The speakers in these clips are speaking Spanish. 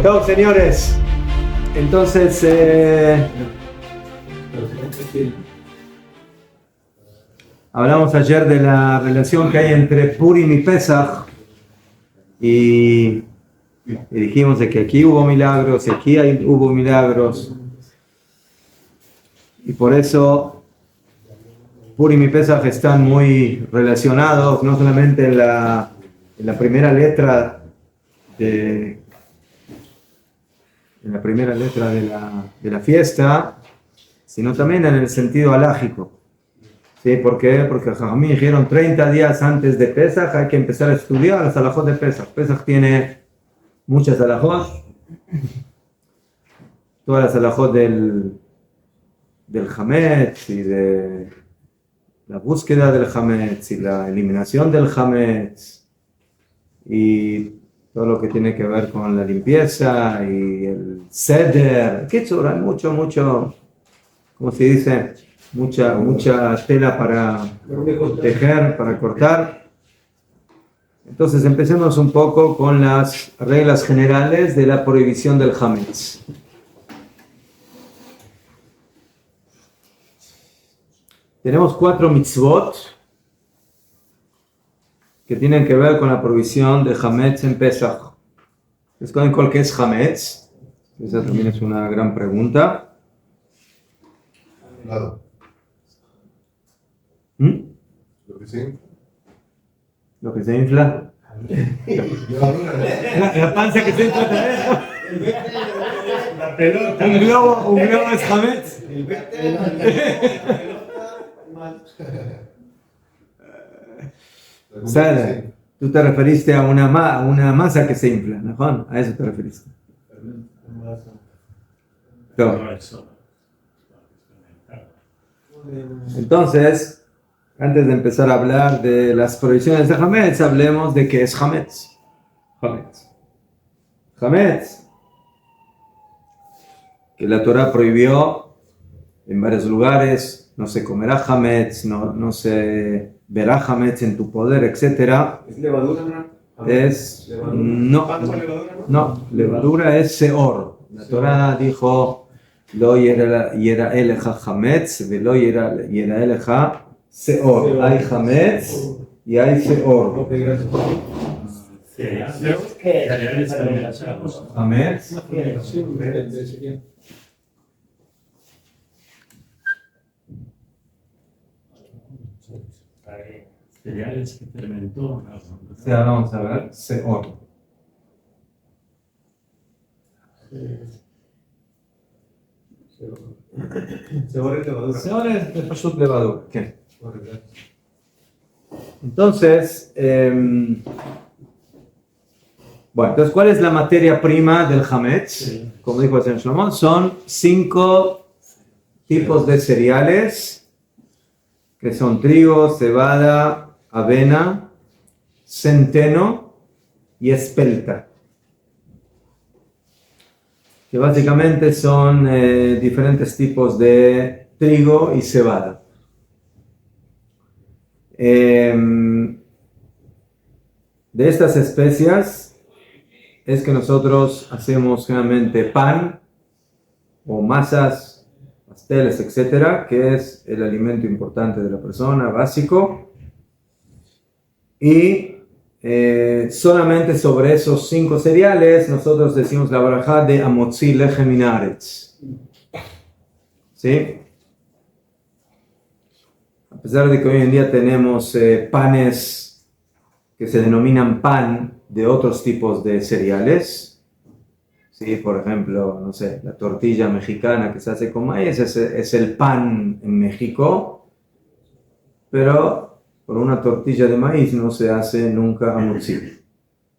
No, señores, entonces hablamos ayer de la relación que hay entre Purim y Pesach y dijimos de que aquí hubo milagros y aquí hubo milagros y por eso Purim y Pesach están muy relacionados, no solamente en la primera letra de la fiesta, sino también en el sentido halágico. ¿Sí? ¿Por qué? Porque Jajamí dijeron 30 días antes de Pesach hay que empezar a estudiar las halajot de Pesach. Pesach tiene muchas halajot, todas las halajot del Hametz y de la búsqueda del Hametz y la eliminación del Hametz y todo lo que tiene que ver con la limpieza y el seder. ¿Qué sobra? Mucho, ¿cómo se dice? Mucha tela para tejer, para cortar. Entonces empecemos un poco con las reglas generales de la prohibición del Hametz. Tenemos 4 mitzvot que tienen que ver con la provisión de Hametz en Pesach. ¿Saben cuál que es Hametz? Esa también es una gran pregunta. Lo que se infla. La panza que se infla también. La pelota. Un globo es Hametz. Sale. Tú te referiste a una masa que se infla, ¿no? A eso te referiste. No. Entonces, antes de empezar a hablar de las prohibiciones de Hametz, hablemos de qué es Hametz. Hametz, que la Torah prohibió en varios lugares, no se comerá Hametz, no se verá Hametz en tu poder, etc. ¿Es levadura? No, levadura es Seor. La Torah dijo, Lo yera eleja Hametz, velo yera eleja Seor. Hay Hametz y hay Seor. Hametz. Cereales que fermentó. Vamos a ver, Seor. Seor es levadura. Seor es levadura. ¿Qué? Entonces, entonces, ¿cuál es la materia prima del Hametz? Sí. Como dijo el señor Shlomo, son 5 tipos de cereales que son trigo, cebada, avena, centeno y espelta, que básicamente son diferentes tipos de trigo y cebada. De estas especias es que nosotros hacemos generalmente pan o masas, pasteles, etcétera, que es el alimento importante de la persona, básico. Y solamente sobre esos 5 cereales nosotros decimos la barajá de Amotzi Lechem min haaretz. ¿Sí? A pesar de que hoy en día tenemos panes que se denominan pan de otros tipos de cereales, ¿sí? Por ejemplo, no sé, la tortilla mexicana que se hace con maíz es el pan en México, pero por una tortilla de maíz no se hace nunca amotzi,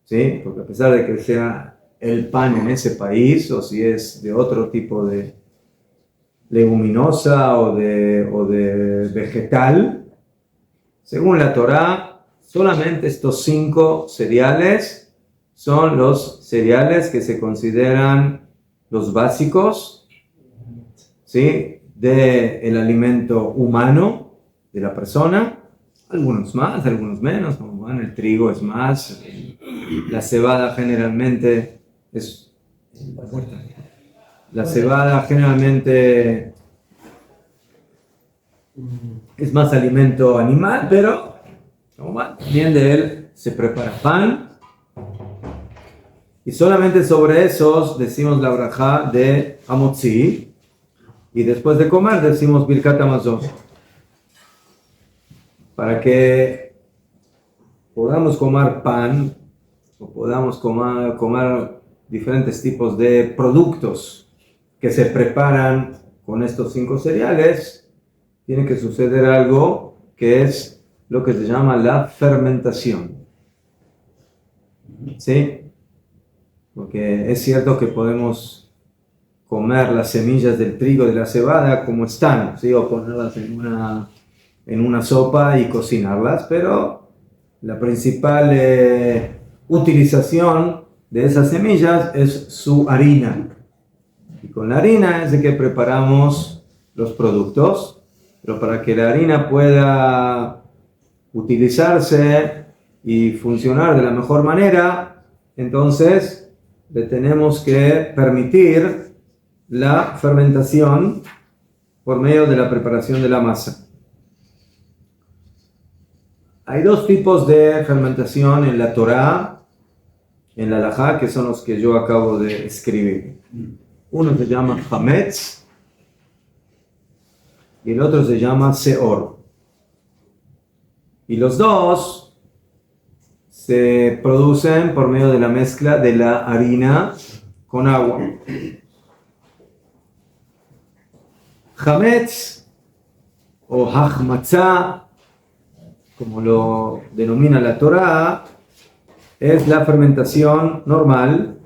¿sí? Porque a pesar de que sea el pan en ese país, o si es de otro tipo de leguminosa o de vegetal, según la Torá, solamente estos 5 cereales son los cereales que se consideran los básicos, ¿sí? Del alimento humano de la persona. Algunos más, algunos menos, como el trigo es más, la cebada generalmente es La cebada generalmente es más alimento animal, pero también de él se prepara pan. Y solamente sobre esos decimos la brajá de Hamotzi. Y después de comer decimos Birkat Hamazon. Para que podamos comer pan o podamos comer diferentes tipos de productos que se preparan con estos 5 cereales, tiene que suceder algo que es lo que se llama la fermentación. ¿Sí? Porque es cierto que podemos comer las semillas del trigo, de la cebada como están, ¿sí? O ponerlas en una sopa y cocinarlas, pero la principal utilización de esas semillas es su harina. Y con la harina es de que preparamos los productos, pero para que la harina pueda utilizarse y funcionar de la mejor manera, entonces le tenemos que permitir la fermentación por medio de la preparación de la masa. Hay 2 tipos de fermentación en la Torá, en la Halajá, que son los que yo acabo de escribir. Uno se llama Hametz y el otro se llama Seor. Y los dos se producen por medio de la mezcla de la harina con agua. Hametz o Hachmatzah, como lo denomina la Torá, es la fermentación normal,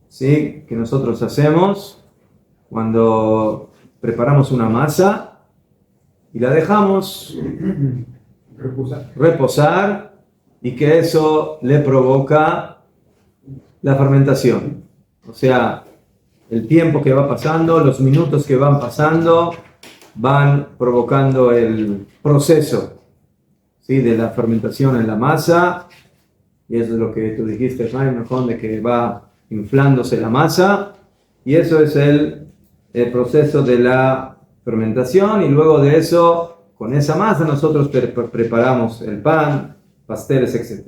¿sí? Que nosotros hacemos cuando preparamos una masa y la dejamos reposar y que eso le provoca la fermentación. O sea, el tiempo que va pasando, los minutos que van pasando, van provocando el proceso, ¿sí? De la fermentación en la masa. Y eso es lo que tú dijiste, Jaime, de que va inflándose la masa. Y eso es el proceso de la fermentación. Y luego de eso, con esa masa, nosotros preparamos el pan, pasteles, etc.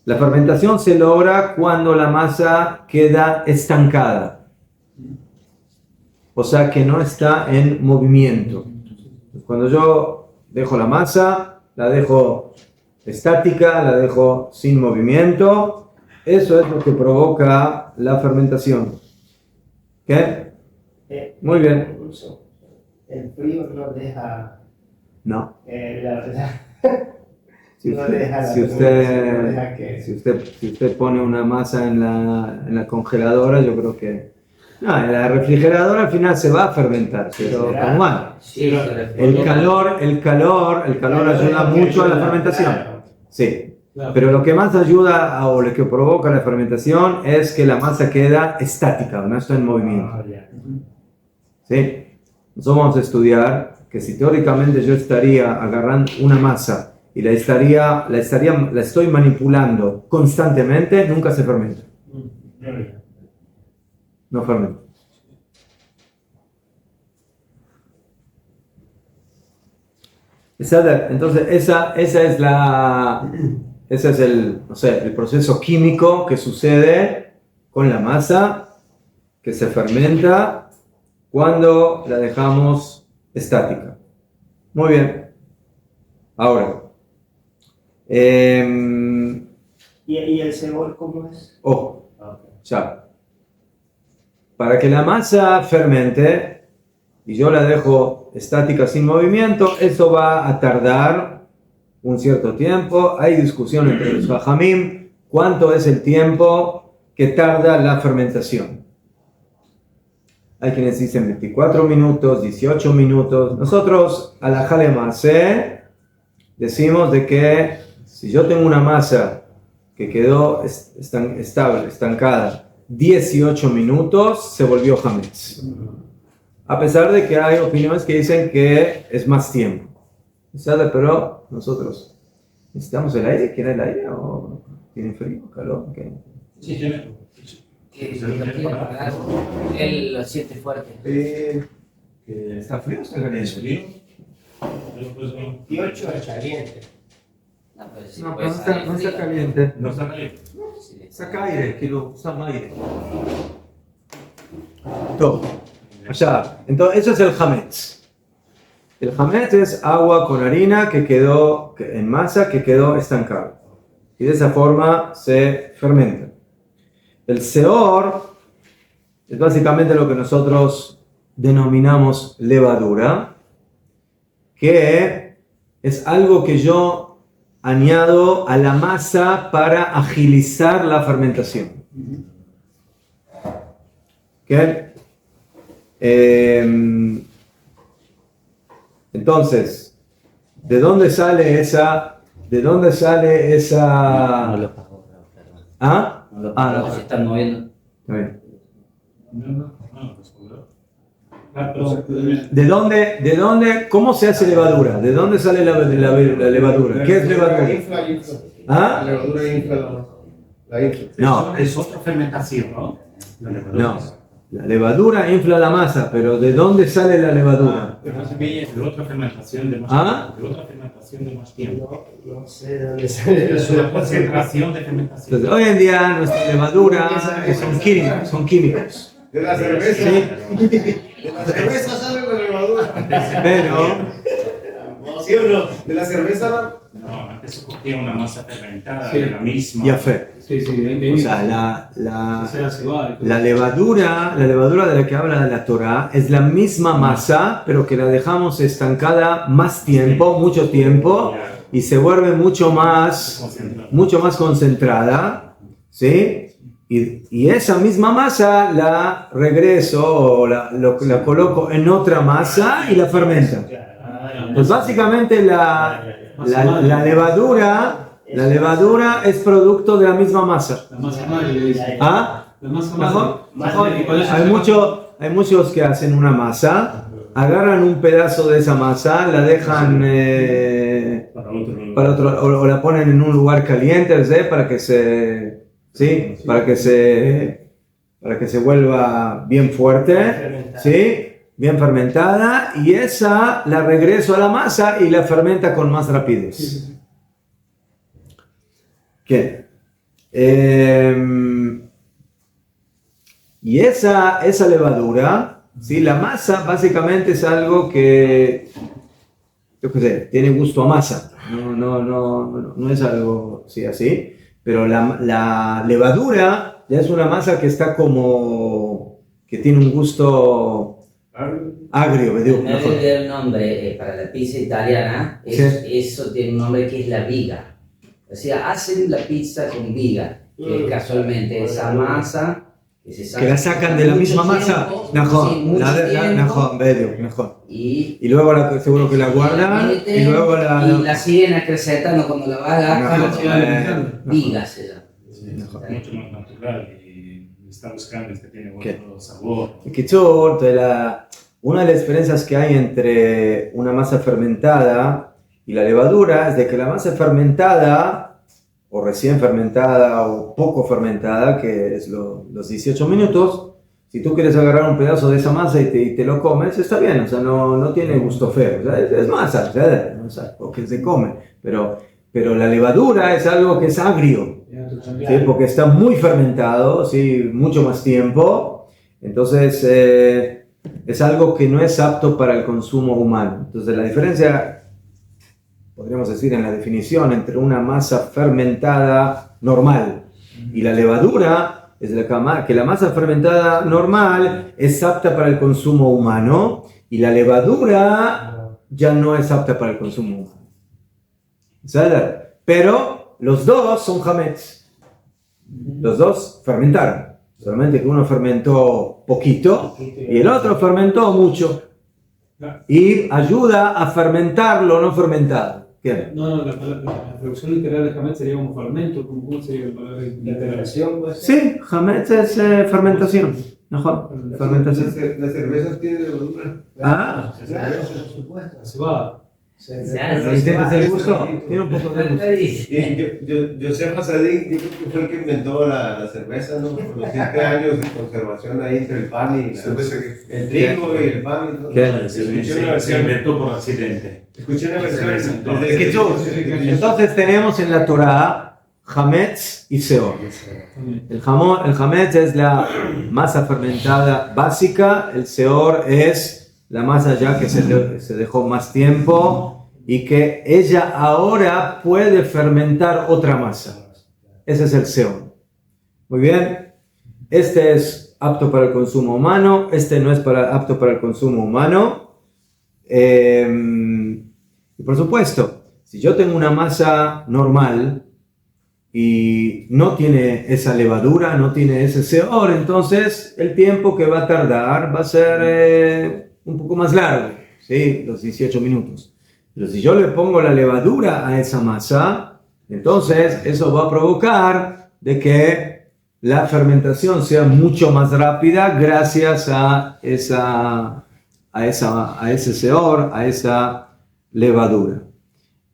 La fermentación se logra cuando la masa queda estancada. O sea, que no está en movimiento. Cuando yo dejo la masa, la dejo estática, la dejo sin movimiento, eso es lo que provoca la fermentación. ¿Qué? Muy bien. El frío no deja... No. Si no deja si usted pone una masa en la congeladora, yo creo que... No, en la refrigeradora al final se va a fermentar, pero igual. Sí, El calor ayuda mucho a la fermentación. Sí. Pero lo que más ayuda o lo que provoca la fermentación es que la masa queda estática, no está en movimiento. ¿Sí? Nosotros vamos a estudiar que si teóricamente yo estaría agarrando una masa y la estoy manipulando constantemente, nunca se fermenta. No fermenta. Entonces, ese es el proceso químico que sucede con la masa que se fermenta cuando la dejamos estática. Muy bien. Ahora. ¿Y el sabor cómo es? Ojo. Ya. Para que la masa fermente y yo la dejo estática sin movimiento, eso va a tardar un cierto tiempo. Hay discusión entre los Jajamim cuánto es el tiempo que tarda la fermentación. Hay quienes dicen 24 minutos, 18 minutos. Nosotros, a la Jale Masé, decimos de que si yo tengo una masa que quedó estable, estancada, 18 minutos, se volvió Hametz. A pesar de que hay opiniones que dicen que es más tiempo. Pero nosotros necesitamos el aire. ¿Quiere el aire? ¿O ¿Tiene frío? ¿Calor? ¿Qué? Sí, tiene. Que lo quiere pagar, él lo siente fuerte. Que ¿Está frío o está caliente? es frío. Pero pues no. 28 es caliente. No, pero sí No, puede pero no salir está frío. caliente. No está caliente. Sí. Saca aire, quiero usar aire. Todo. Allá. Entonces, eso es el hametz. El hametz es agua con harina que quedó en masa, que quedó estancada. Y de esa forma se fermenta. El seor es básicamente lo que nosotros denominamos levadura, que es algo que yo añado a la masa para agilizar la fermentación. ¿Okay? Entonces, ¿de dónde sale esa? No lo pagó, perdón. ¿Ah? No lo Ah, pagó, no. se están moviendo. Está bien. No, pues pero ¿De dónde, cómo se hace levadura? ¿De dónde sale la levadura? ¿Qué es levadura? Infla. ¿Ah? La levadura infla la infla. No, es otra fermentación, ¿no? La levadura. no. La levadura infla la masa, pero ¿de dónde sale la levadura? Pero de otra fermentación de más ¿Ah? tiempo. De otra fermentación de más tiempo. No sé de dónde sale Es una concentración de fermentación. Entonces, hoy en día nuestra levadura son químicos. De la cerveza. Sí, De la cerveza sale la levadura. pero ¿Sí o no? De la cerveza No, antes se cogía una masa fermentada de la misma. ya fe. Sí, sí, O sea, sea cebada. la levadura de la que habla la Torá es la misma masa, pero que la dejamos estancada más tiempo, mucho tiempo, y se vuelve mucho más concentrada, ¿sí? Y esa misma masa la regreso o la coloco en otra masa y la fermenta. Pues básicamente la levadura es producto de la misma masa. La masa madre le dice. ¿Ah? La masa Mejor. madre. Y por eso Hay, se llama- hay muchos que hacen una masa, agarran un pedazo de esa masa, la dejan Para otro. o la ponen en un lugar caliente, ¿sí? para que se vuelva bien fuerte, ¿sí? Bien fermentada, y esa la regreso a la masa y la fermenta con más rapidez. ¿Qué? Y esa levadura, ¿sí? La masa básicamente es algo que, yo qué sé, tiene gusto a masa. No es algo así, pero la levadura ya es una masa que está que tiene un gusto agrio, me digo, Me mejor. olvidé el nombre para la pizza italiana. Eso tiene un nombre que es la viga. O sea, hacen la pizza con viga, que es casualmente esa masa que se saca. Que la sacan de la misma masa, mejor, sí, mucho tiempo, mejor. y luego seguro que la guardan meten y luego y la siguen acrecentando cuando la vas a Mejor, gastar. Viga se llama. Es mucho más natural y está buscando este tiene ¿Qué? otro sabor. Una de las diferencias que hay entre una masa fermentada y la levadura es de que la masa fermentada, o recién fermentada, o poco fermentada, que es los 18 minutos, si tú quieres agarrar un pedazo de esa masa y te lo comes, está bien, o sea, no tiene gusto feo, o sea, es masa, o sea, porque se come, pero la levadura es algo que es agrio, ¿sí? Porque está muy fermentado, ¿sí? Mucho más tiempo, entonces es algo que no es apto para el consumo humano. Entonces la diferencia, podríamos decir en la definición, entre una masa fermentada normal y la levadura, es que la masa fermentada normal es apta para el consumo humano y la levadura ya no es apta para el consumo humano. ¿Sabes? Pero los dos son hametz. Los dos fermentaron. Solamente que uno fermentó poquito y el otro fermentó mucho. Y ayuda a fermentar lo no fermentado. ¿Qué? No, la traducción literal de Hametz sería como fermento. ¿Cómo sería la palabra literal? Sí, hametz es fermentación. Mejor, fermentación. Las cervezas tienen levadura. Ah, Claro, por supuesto. La cebada. ¿No sientes el gusto? Tiene un poco de gusto. Y Yosef Hasadik, yo creo que fue el que inventó la cerveza, ¿no? Por los 7 años de conservación ahí entre el pan y el trigo y el pan. ¿No? Se inventó por accidente. Escuché una versión. Entonces tenemos en la Torá Hametz y Seor. El Hametz es la masa fermentada básica, el Seor es la masa ya que se dejó más tiempo y que ella ahora puede fermentar otra masa. Ese es el Seor. Muy bien. Este es apto para el consumo humano, este no es apto para el consumo humano. Y por supuesto, si yo tengo una masa normal y no tiene esa levadura, no tiene ese seor, entonces el tiempo que va a tardar va a ser un poco más largo, ¿sí? Los 18 minutos. Pero si yo le pongo la levadura a esa masa, entonces eso va a provocar de que la fermentación sea mucho más rápida gracias a ese seor, a esa levadura.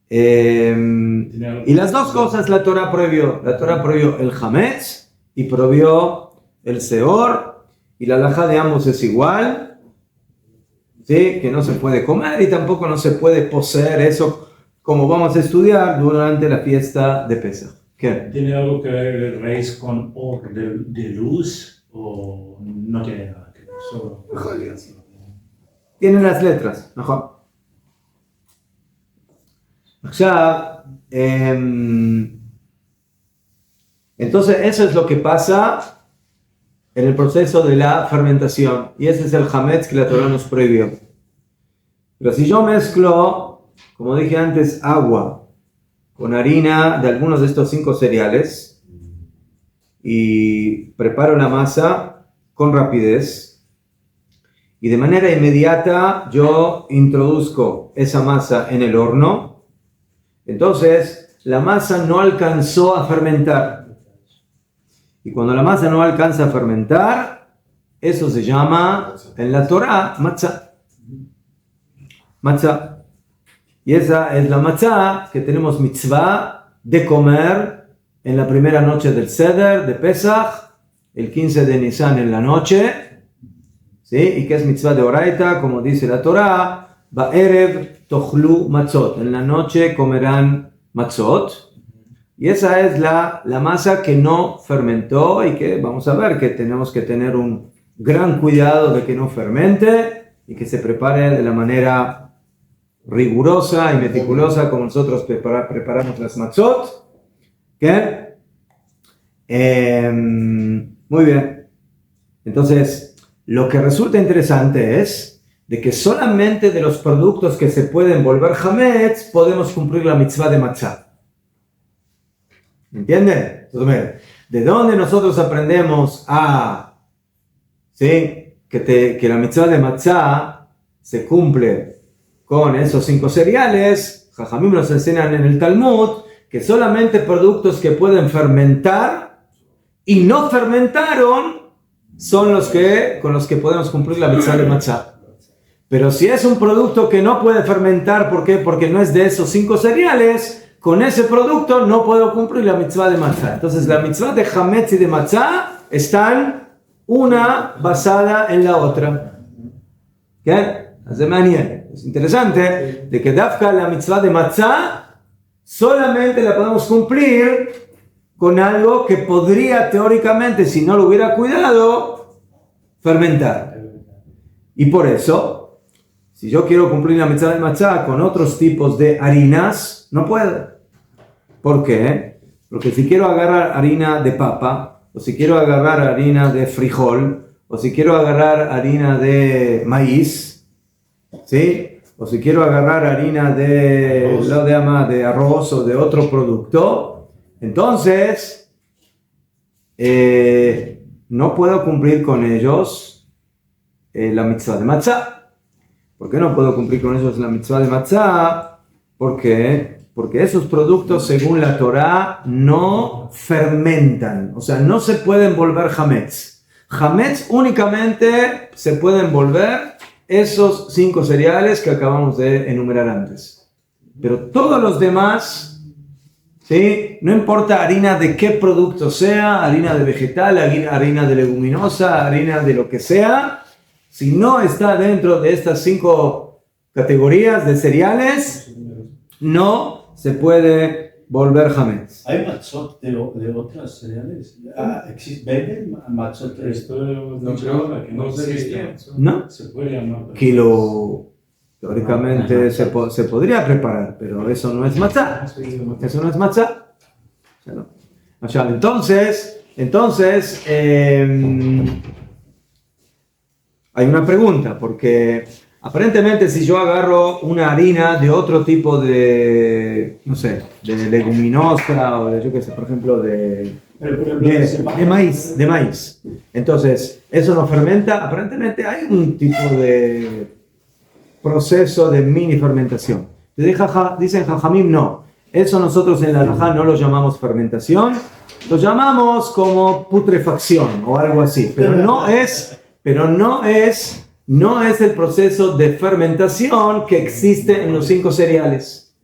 Y las dos cosas la Torá prohibió. La Torá prohibió el hametz y prohibió el seor, y la halajá de ambos es igual, ¿sí? Que no se puede comer y tampoco no se puede poseer eso, como vamos a estudiar durante la fiesta de Pesaj. ¿Qué? ¿Tiene algo que ver el raíz con or de luz o no tiene nada que ver? Solo... Tienen las letras, mejor. Entonces eso es lo que pasa en el proceso de la fermentación, y ese es el hametz que la Torá nos prohibió. Pero si yo mezclo, como dije antes, agua con harina de algunos de estos 5 cereales y preparo la masa con rapidez y de manera inmediata yo introduzco esa masa en el horno, entonces la masa no alcanzó a fermentar. Y cuando la masa no alcanza a fermentar, eso se llama en la Torá matzá. Matzá. Y esa es la matzá que tenemos mitzvah de comer en la primera noche del Seder, de Pesach, el 15 de Nisan en la noche, ¿sí? Y que es mitzvah de Oraita, como dice la Torá, Ba'erev tochlu matzot, en la noche comerán matzot. Y esa es la masa que no fermentó y que vamos a ver que tenemos que tener un gran cuidado de que no fermente y que se prepare de la manera rigurosa y meticulosa como nosotros preparamos las matzot. ¿Qué? Muy bien. Entonces, lo que resulta interesante es de que solamente de los productos que se pueden volver hametz podemos cumplir la mitzvah de matzah. ¿Entienden? Entonces, ¿de dónde nosotros aprendemos que la mitzvah de matzah se cumple con esos 5 cereales? Jajamim nos enseñan en el Talmud que solamente productos que pueden fermentar y no fermentaron son con los que podemos cumplir la mitzvah de matzah. Pero si es un producto que no puede fermentar, ¿por qué? Porque no es de esos 5 cereales. Con ese producto no puedo cumplir la mitzvah de matzah. Entonces la mitzvah de hametz y de matzah están una basada en la otra. ¿Qué? Es interesante de que dafka la mitzvah de matzah solamente la podemos cumplir con algo que podría teóricamente, si no lo hubiera cuidado, fermentar. Y por eso, si yo quiero cumplir la mitzvah de matzah con otros tipos de harinas, no puedo. ¿Por qué? Porque si quiero agarrar harina de papa, o si quiero agarrar harina de frijol, o si quiero agarrar harina de maíz, ¿sí? O si quiero agarrar harina de arroz o de otro producto, entonces no puedo cumplir con ellos la mitzvah de matzah. ¿Por qué no puedo cumplir con ellos la mitzvah de matzah? ¿Por qué? Porque esos productos, según la Torá, no fermentan. O sea, no se pueden volver hametz. Hametz únicamente se pueden volver esos 5 cereales que acabamos de enumerar antes. Pero todos los demás, ¿sí? No importa harina de qué producto sea, harina de vegetal, harina de leguminosa, harina de lo que sea, si no está dentro de estas 5 categorías de cereales, no se puede volver hametz. ¿Hay matzot de otras cereales? ¿Venden matzot de Esto no creo que no existe? ¿No? Se puede llamar. Que teóricamente se podría preparar, pero eso no es matzá. Eso no es matzá. O sea, entonces hay una pregunta, porque aparentemente si yo agarro una harina de otro tipo de, no sé, de leguminosa o de, yo qué sé, por ejemplo, de maíz. Entonces, eso no fermenta. Aparentemente hay un tipo de proceso de mini fermentación. Dicen Jajamim, no. Eso nosotros en la halajá no lo llamamos fermentación, lo llamamos como putrefacción o algo así, pero no es el proceso de fermentación que existe en los 5 cereales.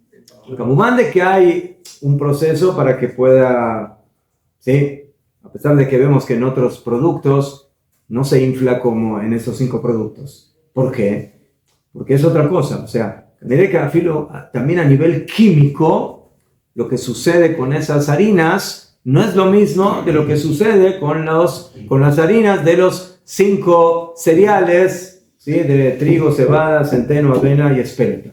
Como mande que hay un proceso para que pueda, ¿sí? A pesar de que vemos que en otros productos no se infla como en esos 5 productos. ¿Por qué? Porque es otra cosa. O sea, también a nivel químico, lo que sucede con esas harinas no es lo mismo de lo que sucede con las harinas de los 5 cereales, ¿sí? De trigo, cebada, centeno, avena y espelta.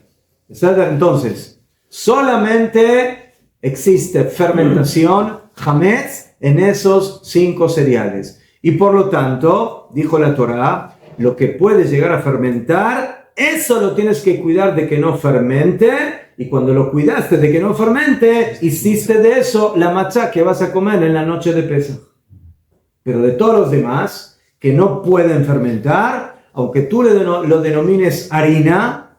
Entonces, solamente existe fermentación, hametz, en esos 5 cereales. Y por lo tanto, dijo la Torá, lo que puede llegar a fermentar, eso lo tienes que cuidar de que no fermente. Y cuando lo cuidaste de que no fermente, hiciste de eso la matzá que vas a comer en la noche de Pesaj. Pero de todos los demás, que no pueden fermentar, aunque tú lo denomines harina,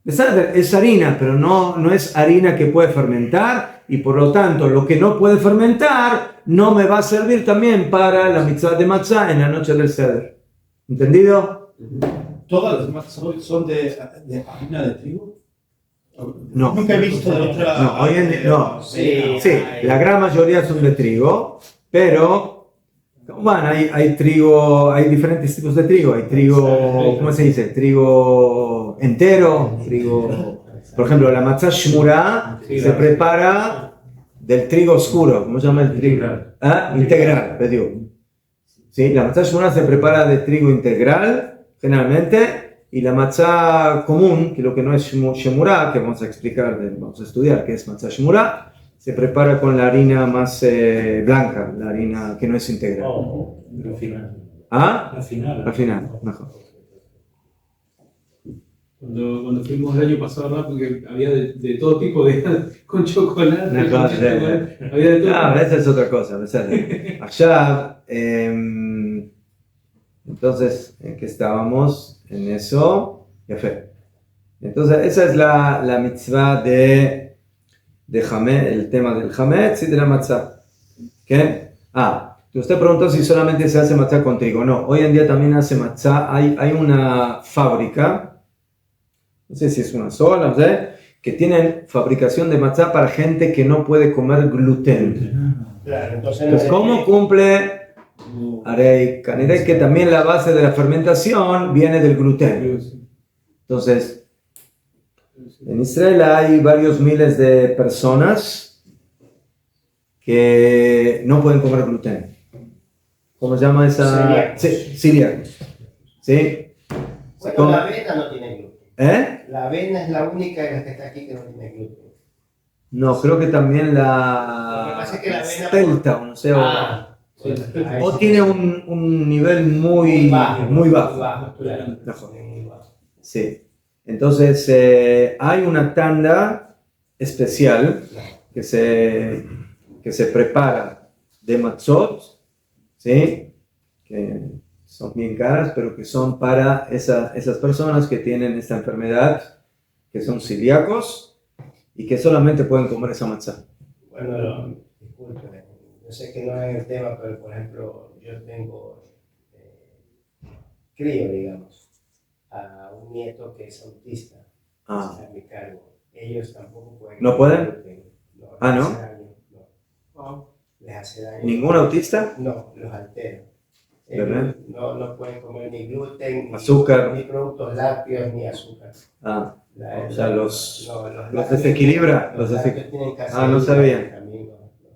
es harina, pero no es harina que puede fermentar, y por lo tanto, lo que no puede fermentar, no me va a servir también para la mitzvah de matzá en la noche del Seder. ¿Entendido? ¿Todas las matzot son de harina de trigo? No. Nunca he visto de otra. No, hoy en día, no. Sí, Sí, la gran mayoría son de trigo, pero bueno, hay trigo, hay diferentes tipos de trigo. Hay trigo, ¿cómo se dice? Trigo entero, trigo. Por ejemplo, la matzah shmura se prepara del trigo oscuro. ¿Cómo se llama el trigo? Integral, te digo. Sí, la matzah shmura se prepara de trigo integral, generalmente. Y la matzá común, que lo que no es shemurá, que vamos a estudiar que es matzá shemurá, se prepara con la harina más blanca, la harina que no es integral. Refinada. ¿Ah? Refinada. Mejor. Cuando fuimos el año pasado, porque había de todo tipo con chocolate. Había de todo. Esa es otra cosa. Allá, entonces, ¿en qué estábamos? En eso, Yafé. Entonces, esa es la mitzvah de Hametz, el tema del Hametz y de la matzah. ¿Qué? Usted preguntó si solamente se hace matzah con trigo. No, hoy en día también hace matzah. Hay una fábrica, no sé si es una sola, no sé, que tienen fabricación de matzah para gente que no puede comer gluten. Claro, entonces ¿Cómo cumple? Caniré que también la base de la fermentación viene del gluten. Entonces, en Israel hay varios miles de personas que no pueden comer gluten. ¿Cómo se llama esa? Celíacos. ¿Sí? Bueno, la avena no tiene gluten. ¿Eh? La avena es la única de las que está aquí que no tiene gluten. No, creo que también Lo que la pasa es que la avena espelta, no sé, sí, o tiene un nivel muy bajo. Claro. Mejor. Sí. Entonces, hay una tanda especial que se prepara de matzot, ¿sí? Que son bien caras, pero que son para esas personas que tienen esta enfermedad, que son celíacos y que solamente pueden comer esa matzá. Bueno, disculpe, yo sé que no es el tema, pero por ejemplo, yo tengo crío, digamos, a un nieto que es autista a mi cargo. Ellos tampoco ¿No pueden? Ah, ¿no? Les hace daño, no. Les hace daño. ¿Ningún autista? No, los altera. ¿Verdad? No pueden comer ni gluten, Azúcar. ni productos lácteos, ni azúcar. Ah, La- o sea, no, los lácteos- desequilibra. Los Los lácteos tienen que Ah, no hacer sabía. también los altera.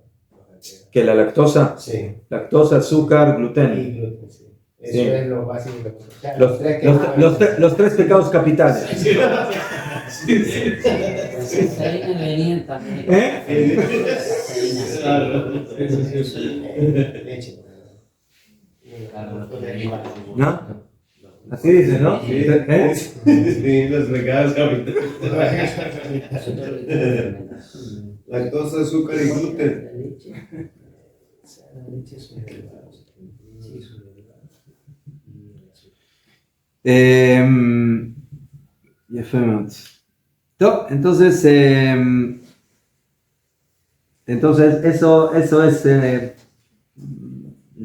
¿Que la lactosa? Sí. Lactosa, azúcar, gluten. Y gluten, sí. Eso Sí. es lo básico. O sea, Los, tres que los- más- los tres pecados capitales. Caseína venían también. ¿Eh? Caseína. Leche. Claro, ¿No? Así dice, ¿no? Sí, ¿Eh? sí, los pecados capitales. Lactosa, azúcar y gluten. La leche. La leche es un derivado. Sí, es un derivado. יפה מאוד. טוב, entonces eso es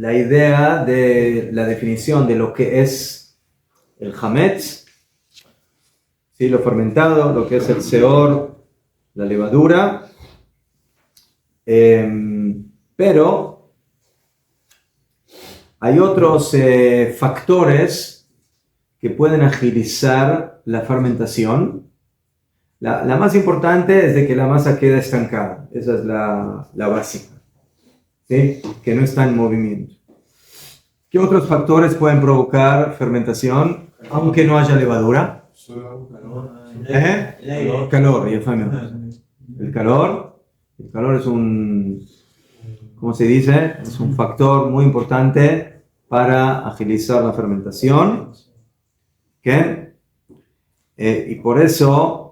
la idea de la definición de lo que es el hametz, ¿sí? Lo fermentado, lo que es el seor, la levadura, pero hay otros factores que pueden agilizar la fermentación. La más importante es de que la masa quede estancada. Esa es la básica, ¿sí? Que no está en movimiento. ¿Qué otros factores pueden provocar fermentación aunque no haya levadura? ¿Eh? Calor, ya fue. El calor es un, ¿cómo se dice? Es un factor muy importante para agilizar la fermentación. ¿Qué? Y por eso,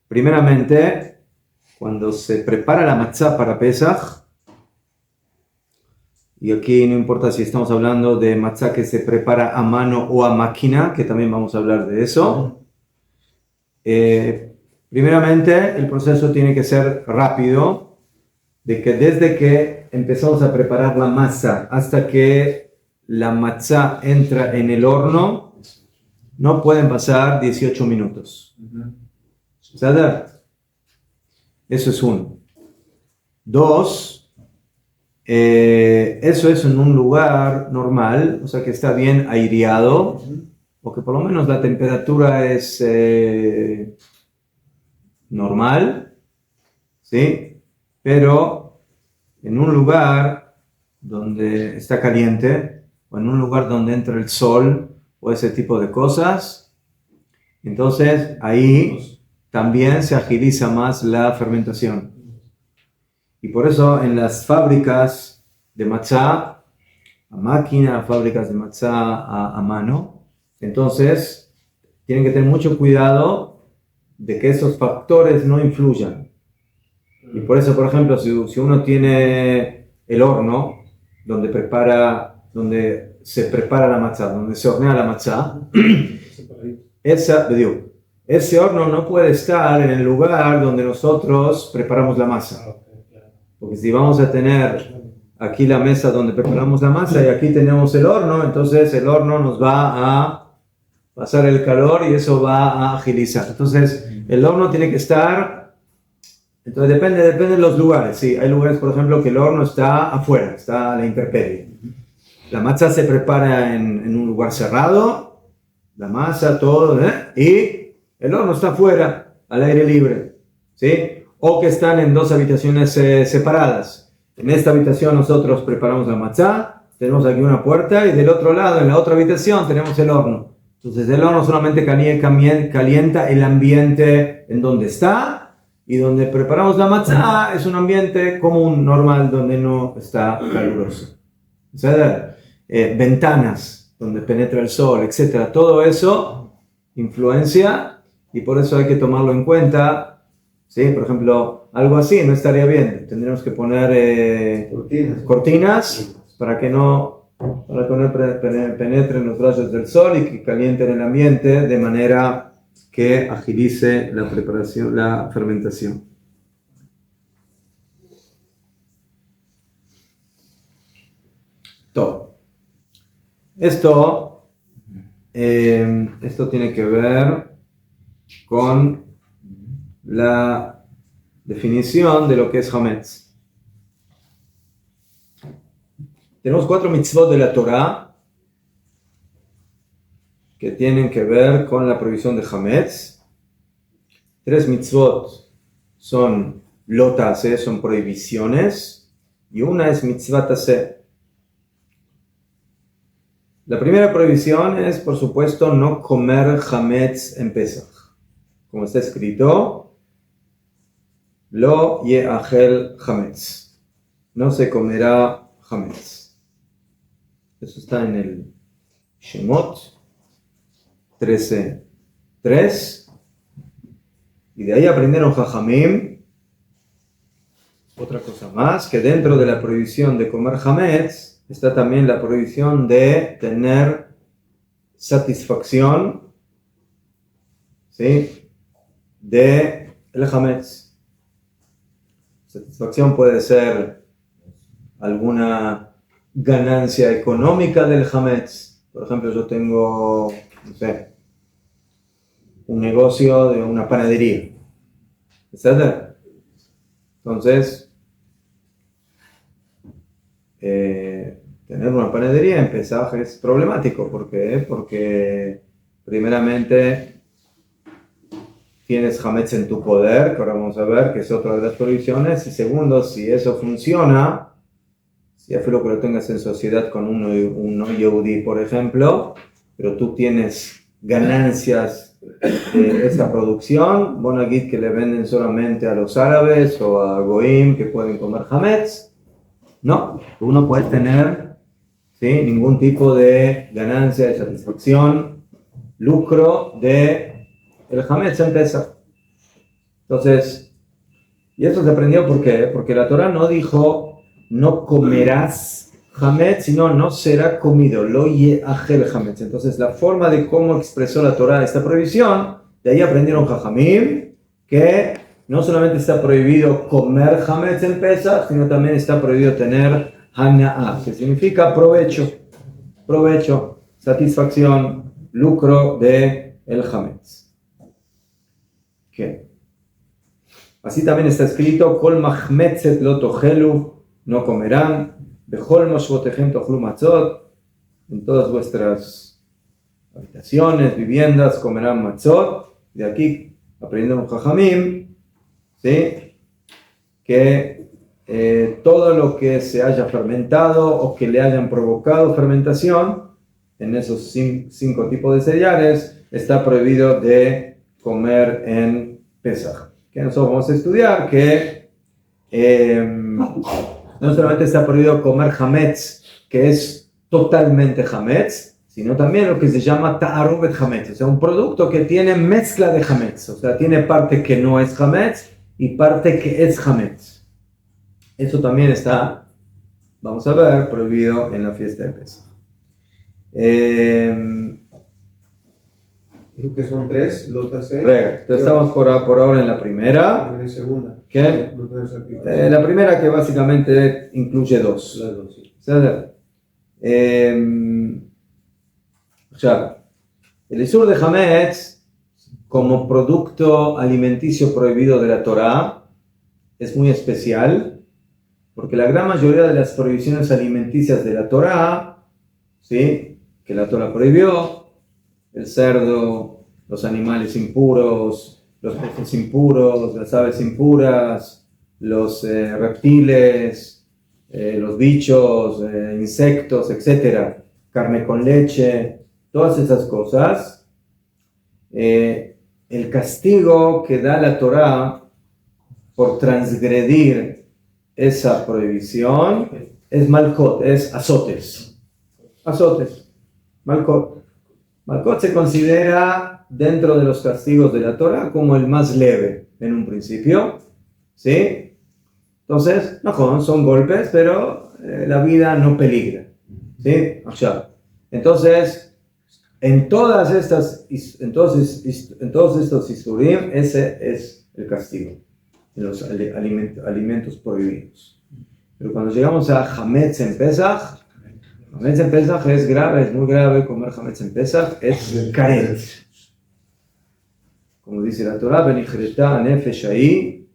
primeramente, cuando se prepara la matzá para Pesaj, y aquí no importa si estamos hablando de matzá que se prepara a mano o a máquina, que también vamos a hablar de eso. Primeramente, el proceso tiene que ser rápido, de que desde que empezamos a preparar la masa hasta que la matzá entra en el horno, no pueden pasar 18 minutos. ¿Sabes? Eso es uno. Dos, eso es en un lugar normal, o sea que está bien aireado, o que por lo menos la temperatura es normal, ¿sí? Pero en un lugar donde está caliente, o en un lugar donde entra el sol, o ese tipo de cosas, entonces ahí también se agiliza más la fermentación. Y por eso en las fábricas de matzá a máquina, fábricas de matzá a mano, entonces tienen que tener mucho cuidado de que esos factores no influyan. Y por eso, por ejemplo, si uno tiene el horno donde se prepara la matzá, donde se hornea la matzá, ese horno no puede estar en el lugar donde nosotros preparamos la masa. Porque si vamos a tener aquí la mesa donde preparamos la masa y aquí tenemos el horno, entonces el horno nos va a pasar el calor y eso va a agilizar. Entonces el horno tiene que estar, entonces depende de los lugares. Sí, hay lugares, por ejemplo, que el horno está afuera, está a la intemperie. La masa se prepara en un lugar cerrado, la masa, todo, y el horno está afuera, al aire libre, ¿sí? O que están en dos habitaciones separadas. En esta habitación nosotros preparamos la matzá, tenemos aquí una puerta y del otro lado, en la otra habitación, tenemos el horno. Entonces el horno solamente calienta el ambiente en donde está, y donde preparamos la matzá es un ambiente común, normal, donde no está caluroso. O sea, ventanas donde penetra el sol, etc. Todo eso influencia y por eso hay que tomarlo en cuenta. ¿Sí? Por ejemplo, algo así no estaría bien. Tendríamos que poner cortinas para que no penetren los rayos del sol y que calienten el ambiente de manera que agilice la preparación, la fermentación. Todo. Esto tiene que ver con la definición de lo que es Hametz. Tenemos 4 mitzvot de la Torah que tienen que ver con la prohibición de Hametz. 3 mitzvot son lo taseh, son prohibiciones, y una es mitzvah taseh. La primera prohibición es, por supuesto, no comer Hametz en Pesach. Como está escrito, lo ye'achel Hametz. No se comerá Hametz. Eso está en el Shemot 13:3. Y de ahí aprendieron Jajamim otra cosa más, que dentro de la prohibición de comer Hametz está también la prohibición de tener satisfacción, ¿sí?, de el Hametz. Satisfacción puede ser alguna ganancia económica del Hametz. Por ejemplo, yo tengo, no sé, un negocio de una panadería, etc. Entonces, tener una panadería en Pesaj es problemático. ¿Por qué? Porque primeramente tienes Hametz en tu poder, que ahora vamos a ver que es otra de las prohibiciones, y segundo, si eso funciona, si afilo que lo tengas en sociedad con un no yehudí, por ejemplo, pero tú tienes ganancias de esa producción, bon agit que le venden solamente a los árabes o a goim que pueden comer Hametz. No, tú no puedes tener, ¿sí?, ningún tipo de ganancia, de satisfacción, lucro de el Hametz en Pesach. Entonces, y eso se aprendió ¿por qué? Porque la Torah no dijo no comerás Hametz, sino no será comido, lo ye'achel Hametz. Entonces, la forma de cómo expresó la Torah esta prohibición, de ahí aprendieron Jajamim que no solamente está prohibido comer Hametz en Pesach, sino también está prohibido tener Hana'ah, que significa provecho, satisfacción, lucro de el Hametz. ¿Qué? Así también está escrito, Kol mahmetzet lo tochelu, no comerán, Bechol moshvotehem tochlu matzot, en todas vuestras habitaciones, viviendas, comerán matzot. De aquí aprendemos Jajamim, ¿sí?, que todo lo que se haya fermentado o que le hayan provocado fermentación en esos 5 tipos de cereales está prohibido de comer en Pesach. Que nosotros vamos a estudiar que no solamente está prohibido comer Hametz, que es totalmente Hametz, sino también lo que se llama ta'aruvet Hametz, o sea, un producto que tiene mezcla de Hametz, o sea, tiene parte que no es Hametz y parte que es Hametz. Eso también está, vamos a ver, prohibido en la fiesta de Pesach. Creo que son 3, lo tasé. Entonces estamos por ahora en la primera. En la segunda. ¿Qué? La primera, que básicamente incluye 2. Las 2, sí. El isur de Hametz como producto alimenticio prohibido de la Torah es muy especial, porque la gran mayoría de las prohibiciones alimenticias de la Torah, ¿sí?, que la Torah prohibió, el cerdo, los animales impuros, los peces impuros, las aves impuras, los reptiles, los bichos, insectos, etc., carne con leche, todas esas cosas, el castigo que da la Torah por transgredir esa prohibición es malkot, es azotes. Malkot se considera dentro de los castigos de la Torah como el más leve en un principio, ¿sí? Entonces, no son golpes, pero la vida no peligra, ¿sí? Entonces, en todos estos isurim, ese es el castigo, en los alimentos prohibidos. Pero cuando llegamos a Hametz en Pesach es grave, es muy grave. Comer Hametz en Pesach es karet. como dice la Torah, Benijreta nefesh ahí,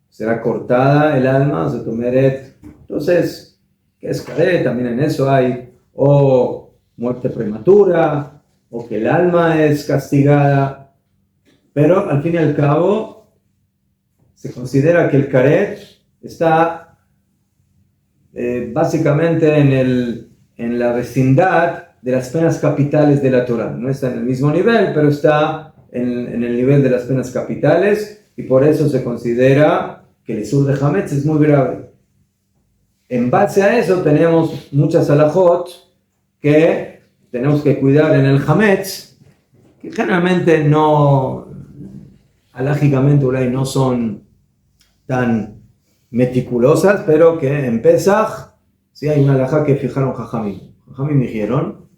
será cortada el alma, Zetomeret. Entonces, ¿qué es caret? También en eso hay o muerte prematura, o que el alma es castigada, pero al fin y al cabo se considera que el caret está básicamente en la vecindad de las penas capitales de la Torah. No está en el mismo nivel, pero está en el nivel de las penas capitales, y por eso se considera que el isur de Hametz es muy grave. En base a eso tenemos muchas halajot que tenemos que cuidar en el Hametz, que generalmente no, halágicamente no son tan meticulosas, pero que en Pesaj sí hay una halajá que fijaron Jajamim. Jajamim dijeron,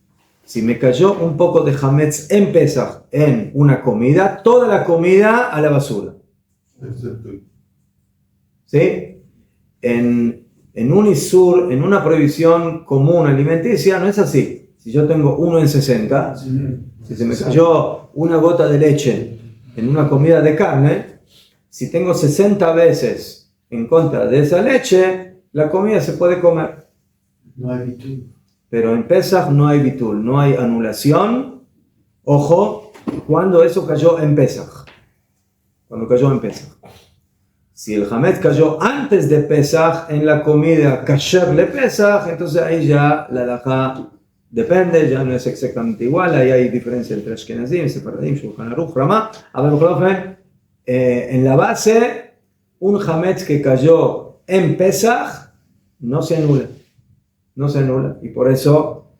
si me cayó un poco de Hametz en Pesaj en una comida, toda la comida a la basura. ¿Sí? En un isur, en una prohibición común alimenticia, no es así. Si yo tengo 1 en 60, si se me cayó una gota de leche en una comida de carne, si tengo 60 veces en contra de esa leche, la comida se puede comer. No hay bitul. Pero en Pesaj no hay bitul, no hay anulación. Ojo, cuando eso cayó en Pesaj. Cuando cayó en Pesaj. Si el Hametz cayó antes de Pesaj en la comida kasher de Pesaj, entonces ahí ya la halajá depende, ya no es exactamente igual, ahí hay diferencia entre Ashkenazim, Sephardim, Shulchan Aruch, Ramá. A ver, en la base, un Hametz que cayó en Pesaj no se anula. No se anula. Y por eso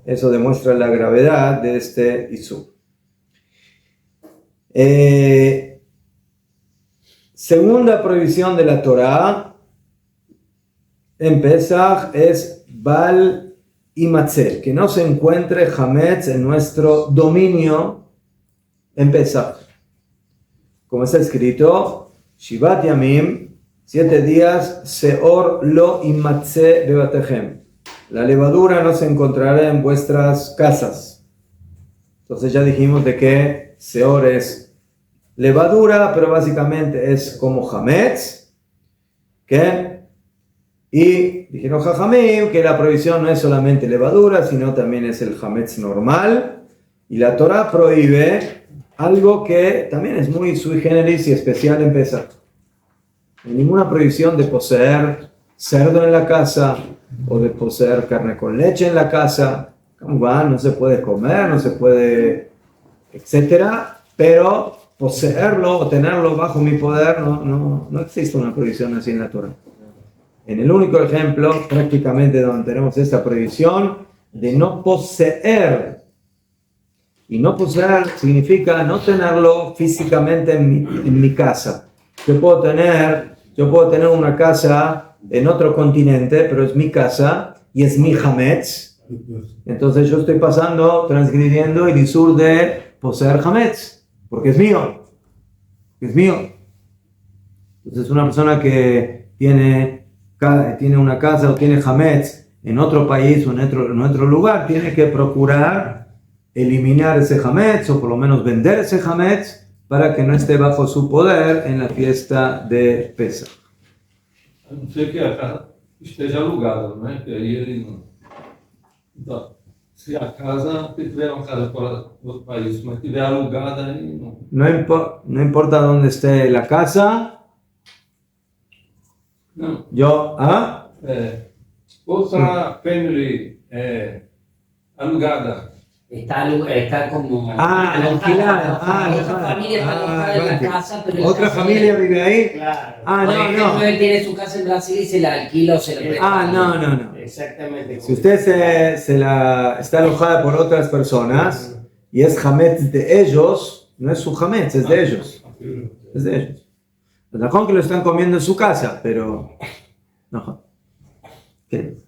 demuestra la gravedad de este isur. Segunda prohibición de la Torá en Pesaj es Bal y Matzeh, que no se encuentre Hametz en nuestro dominio en Pesaj. Como está escrito, Shivat Yamim, 7 días, Seor lo imatze bebatejem. La levadura no se encontrará en vuestras casas. Entonces ya dijimos de que Seor es levadura, pero básicamente es como Hametz. ¿Qué? Y dijeron Jajamim que la prohibición no es solamente levadura, sino también es el Hametz normal. Y la Torah prohíbe algo que también es muy sui generis y especial en Pesaj. No hay ninguna prohibición de poseer cerdo en la casa o de poseer carne con leche en la casa. No se puede comer, no se puede, etcétera, pero poseerlo o tenerlo bajo mi poder no existe una prohibición así en la Torah. En el único ejemplo prácticamente donde tenemos esta prohibición de no poseer, y no poseer significa no tenerlo físicamente en mi casa. Yo puedo tener una casa en otro continente, pero es mi casa y es mi Hametz. Entonces yo estoy transgrediendo el isur de poseer Hametz, porque es mío. Es mío. Entonces una persona que tiene una casa o tiene Hametz en otro país o en otro lugar, tiene que procurar eliminar ese Hametz o por lo menos vender ese Hametz para que no esté bajo su poder en la fiesta de Pesach. A não ser que a casa esteja alugada, né? Que aí ele não. Então, se a casa tiver uma casa fora do outro país, mas estiver alugada, aí não. No importa dónde esté la casa. Não. Outra family alugada. Está como... alquilada. Otra familia está alojada en la casa, pero... ¿Otra familia vive ahí? Claro. No. Él tiene su casa en Brasil y se la alquila o se la presta. No. Exactamente. Si usted está alojada por otras personas y es Hametz de ellos, no es su Hametz, es de ellos. Es de ellos. Mejor que lo están comiendo en su casa, pero... No. ¿Qué?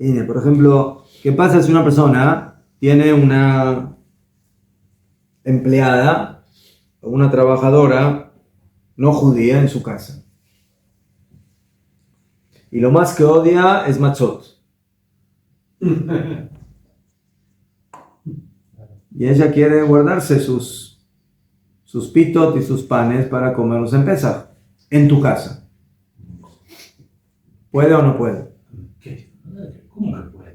Y, por ejemplo, ¿qué pasa si una persona tiene una empleada o una trabajadora no judía en su casa? Y lo más que odia es matzot. y ella quiere guardarse sus pitot y sus panes para comerlos en Pesaj, en tu casa. ¿Puede o no puede? ¿Qué? ¿Cómo que puede?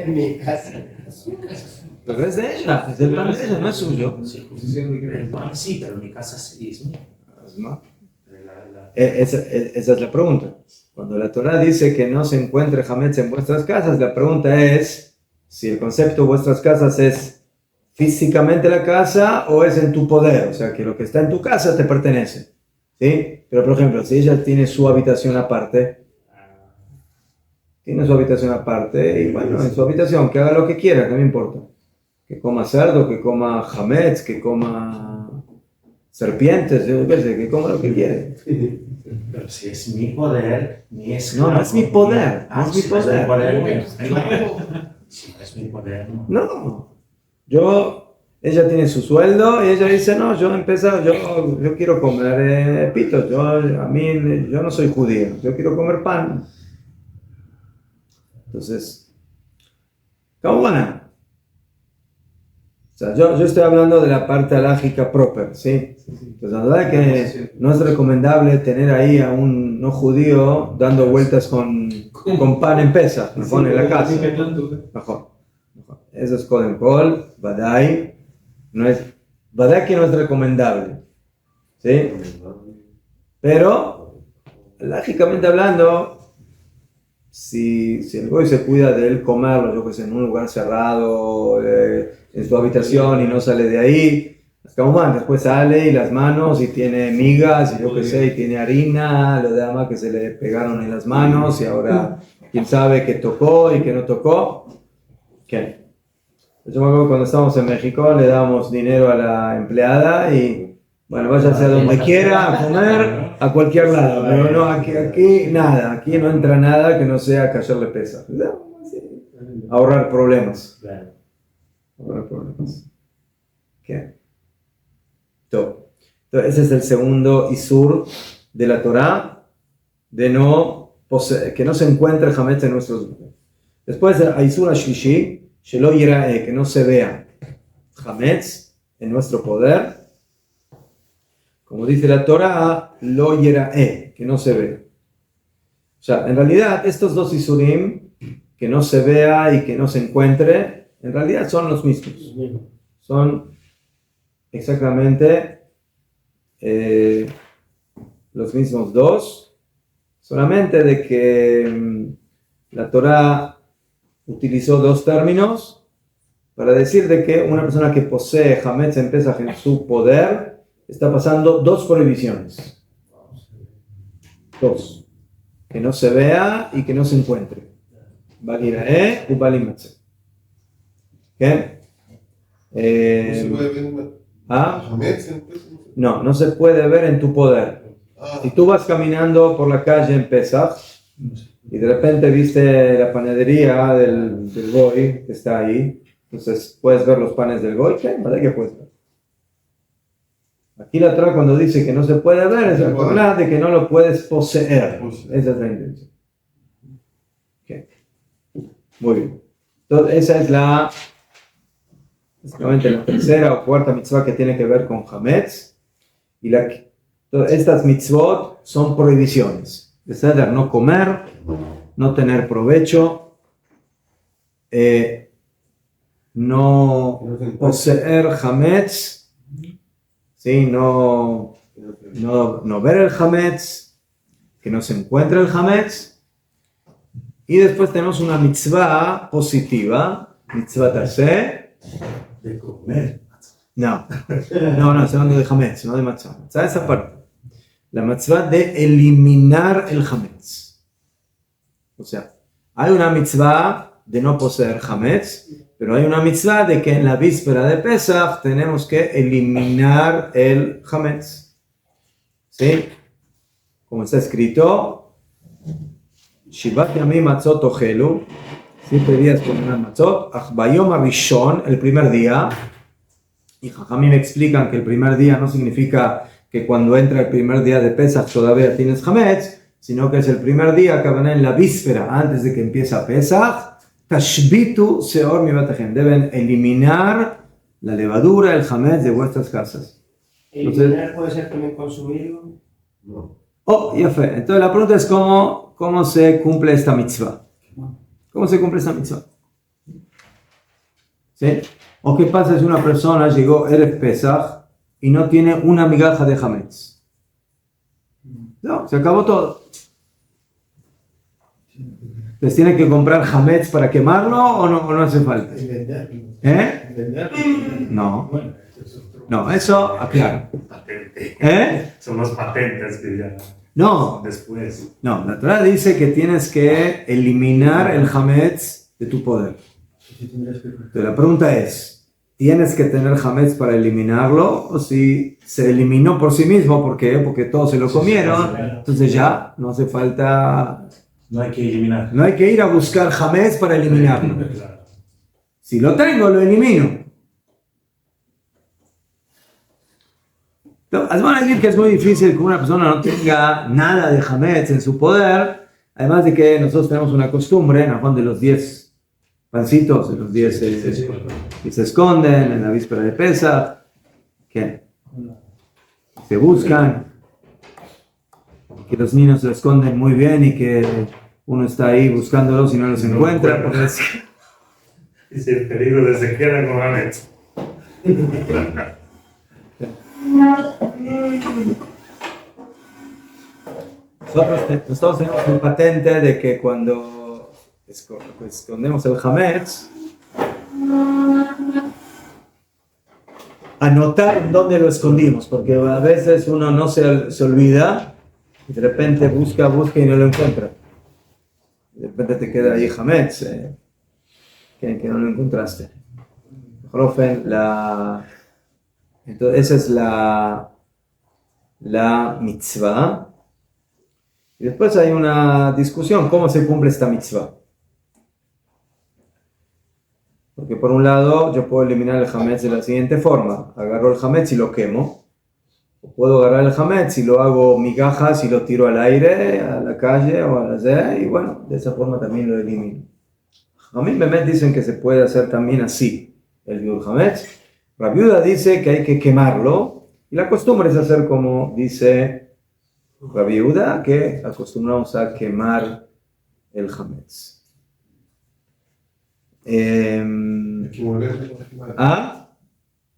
En mi casa. Pero es de ella, es del pan de ella, no es suyo. Sí, pero en mi casa sí es mío. ¿No? Esa es la pregunta. Cuando la Torá dice que no se encuentre hametz en vuestras casas, la pregunta es si el concepto de vuestras casas es físicamente la casa o es en tu poder, o sea que lo que está en tu casa te pertenece, ¿sí? Pero por ejemplo, si ella tiene su habitación aparte, y bueno, en su habitación que haga lo que quiera, no me importa, que coma cerdo, que coma hametz, que coma serpientes, yo qué sé, que coma lo que quiere. Pero si es mi poder, mi esclavo. No es mi poder, no es mi poder. Si no es mi poder, no. No, ella tiene su sueldo y ella dice, no, yo quiero comer pitos, yo no soy judío, yo quiero comer pan. Entonces, ¿cómo van? O sea, yo estoy hablando de la parte halágica proper, ¿sí? Entonces, la verdad es que no es recomendable tener ahí a un no judío dando vueltas con pan en Pesaj, mejor en la casa. Mejor. Eso es Kodem Kol, Badai. Badai que no es recomendable, ¿sí? Pero, halágicamente hablando, si el goy se cuida de él comerlo, yo que sé, en un lugar cerrado, en su habitación y no sale de ahí, después sale y las manos y tiene migas y yo que sé, y tiene harina, lo de ama que se le pegaron en las manos y ahora quién sabe qué tocó y qué no tocó. ¿Qué? Yo me acuerdo cuando estábamos en México le dábamos dinero a la empleada y bueno, váyase a donde quiera a comer, a cualquier lado, pero no, aquí nada, aquí no entra nada que no sea callarle pesa. Ahorrar problemas. ¿Qué? Entonces, ese es el segundo isur de la Torá, de que no se encuentre hametz en nuestros lugares. Después, isur ashlishi, shelo yirae, que no se vea hametz en nuestro poder. Como dice la Torá, lo yerae, que no se ve. O sea, en realidad, estos dos isurim, que no se vea y que no se encuentre, en realidad son los mismos. Son exactamente los mismos dos, solamente de que la Torá utilizó dos términos para decir de que una persona que posee hametz en Pesaj en su poder está pasando dos prohibiciones. Dos. Que no se vea y que no se encuentre. Balirae u balimatze. ¿Qué? No se puede ver en tu poder. Si tú vas caminando por la calle en Pesaj y de repente viste la panadería del Goy que está ahí, entonces puedes ver los panes del Goy, ¿qué? ¿Para qué puedes ver? Aquí la Torá cuando dice que no se puede ver es la Torá de que no lo puedes poseer. Esa es la intención. Okay. Muy bien. Entonces esa es básicamente la tercera o cuarta mitzvah que tiene que ver con hametz. Y estas mitzvot son prohibiciones. No comer, no tener provecho, no poseer hametz. ¿Sí? No ver el hametz, que no se encuentre el hametz. Y después tenemos una mitzvah positiva, mitzvah taseh, de comer. No, estoy hablando de hametz, no de matzah. ¿Sabes esa parte? La mitzvah de eliminar el hametz. O sea, hay una mitzvah de no poseer hametz, pero hay una mitzvah de que en la víspera de Pesach tenemos que eliminar el hametz. ¿Sí? Como está escrito, Shivat yamim matzot ochelu, 7 días comerán matzot, ach bayom harishon, el primer día. Y Jajamim me explican que el primer día no significa que cuando entra el primer día de Pesach todavía tienes hametz, sino que es el primer día que van en la víspera, antes de que empiece Pesach. Tashbitu seor mibatejem. Deben eliminar la levadura, el hametz de vuestras casas. ¿Eliminar puede ser también consumirlo? No. Oh, ya fue. Entonces la pregunta es cómo se cumple esta mitzvah. ¿Cómo se cumple esta mitzvah? ¿Sí? ¿O qué pasa si una persona llegó Erev Pesach y no tiene una migaja de hametz? No, se acabó todo. ¿Les tiene que comprar hametz para quemarlo o no hace falta? No. No, eso, aclaro. Son los patentes que ya No. después. No, la Torah dice que tienes que eliminar el hametz de tu poder. Entonces, la pregunta es, ¿tienes que tener hametz para eliminarlo? O si se eliminó por sí mismo, ¿por qué? Porque todos se lo comieron, entonces ya no hace falta... No hay que eliminar. No hay que ir a buscar hametz para eliminarlo. Claro. Si lo tengo, lo elimino. Entonces, van a decir que es muy difícil que una persona no tenga nada de hametz en su poder, además de que nosotros tenemos una costumbre, en Juan, de los 10 pancitos, de los 10 que se esconden en la víspera de Pesach, que se buscan, que los niños se esconden muy bien y que uno está ahí buscándolos y no los encuentra. Porque Y si el peligro se queda con hametz. Nosotros tenemos un patente de que cuando escondemos el hametz, anotar en dónde lo escondimos, porque a veces uno no se olvida y de repente busca y no lo encuentra. De repente te queda ahí hametz, que no lo encontraste. Entonces esa es la mitzvah. Y después hay una discusión, ¿cómo se cumple esta mitzvah? Porque por un lado yo puedo eliminar el hametz de la siguiente forma. Agarro el hametz y lo quemo. O puedo agarrar el hametz y lo hago migajas y lo tiro al aire, a la calle o a la y bueno, de esa forma también lo elimino. A mí me dicen que se puede hacer también así, el biur hametz. Rabbi Yehuda dice que hay que quemarlo y la costumbre es hacer como dice Rabbi Yehuda, que acostumbramos a quemar el hametz.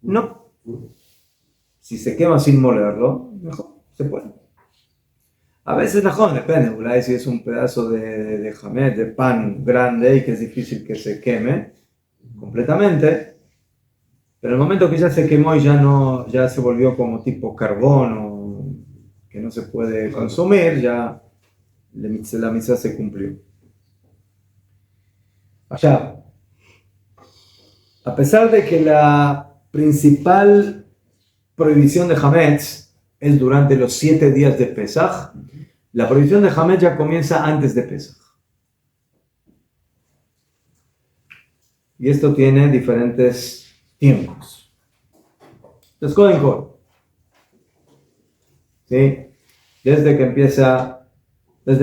No. Si se quema sin molerlo, mejor, se puede. A veces mejor, depende. Si es un pedazo de hametz, de pan grande y que es difícil que se queme completamente, pero el momento que ya se quemó y ya se volvió como tipo carbón o que no se puede consumir, ya la mitzvah se cumplió. Allá. A pesar de que la principal prohibición de hametz es durante los 7 días de Pesach, la prohibición de hametz ya comienza antes de Pesach. Y esto tiene diferentes tiempos. Entonces, Kohen Kol. ¿Sí? Desde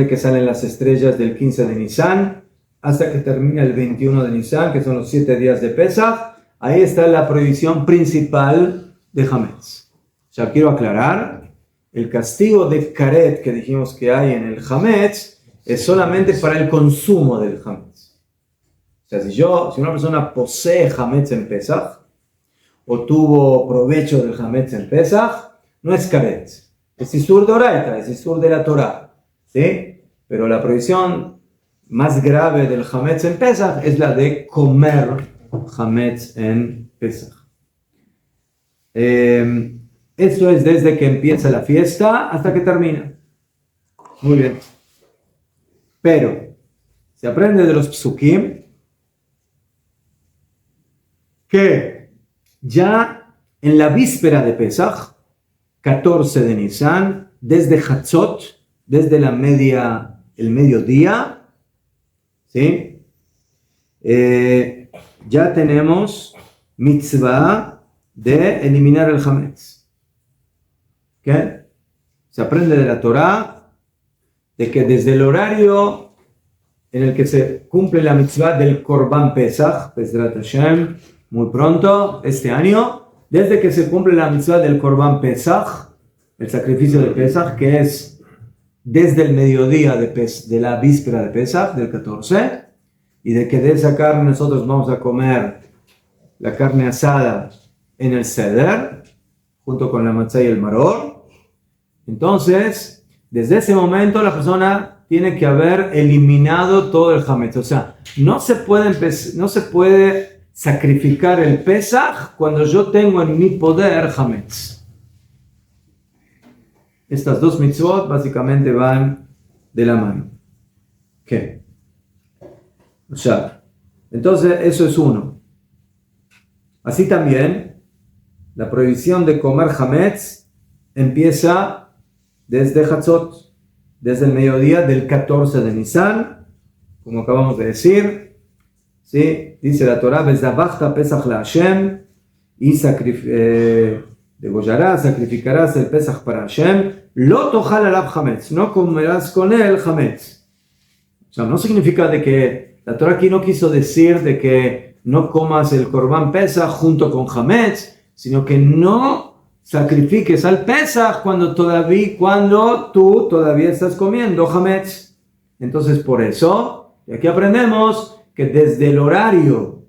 que salen las estrellas del 15 de Nisan hasta que termina el 21 de Nisan, que son los 7 días de Pesach, ahí está la prohibición principal de hametz. Ya quiero aclarar, el castigo de karet que dijimos que hay en el hametz es solamente para el consumo del hametz. O sea, si una persona posee hametz en Pesach o tuvo provecho del hametz en Pesach, no es karet. Es isur de oraita, es isur de la Torah. ¿Sí? Pero la prohibición más grave del hametz en Pesach es la de comer hametz en Pesach. Esto es desde que empieza la fiesta hasta que termina. Muy bien. Pero se aprende de los psukim que ya en la víspera de Pesach, 14 de Nisan, desde Hatzot, desde el mediodía, ¿sí? Ya tenemos mitzvah de eliminar el hametz. ¿Qué? Se aprende de la Torah de que desde el horario en el que se cumple la mitzvah del Korban Pesach, Bezrat Hashem, muy pronto, este año, desde que se cumple la mitzvah del Korban Pesach, el sacrificio de Pesach, que es desde el mediodía de la víspera de Pesach, del 14, y de que de esa carne nosotros vamos a comer la carne asada en el Seder, junto con la matzah y el maror. Entonces, desde ese momento la persona tiene que haber eliminado todo el hametz. O sea, no se puede sacrificar el Pesach cuando yo tengo en mi poder hametz. Estas dos mitzvot básicamente van de la mano. ¿Qué? O sea, entonces eso es uno. Así también, la prohibición de comer hametz empieza desde Hatzot, desde el mediodía del 14 de Nisan, como acabamos de decir. ¿Sí? Dice la Torah, Bezabachta Pesach la Hashem, y degollarás, sacrificarás el Pesach para Hashem, lo tojal alab hametz, no comerás con él hametz. O sea, no significa de que la Torah aquí no quiso decir de que no comas el Korban Pesach junto con hametz, sino que no sacrifiques al Pesach cuando tú todavía estás comiendo hametz. Entonces, por eso, y aquí aprendemos que desde el horario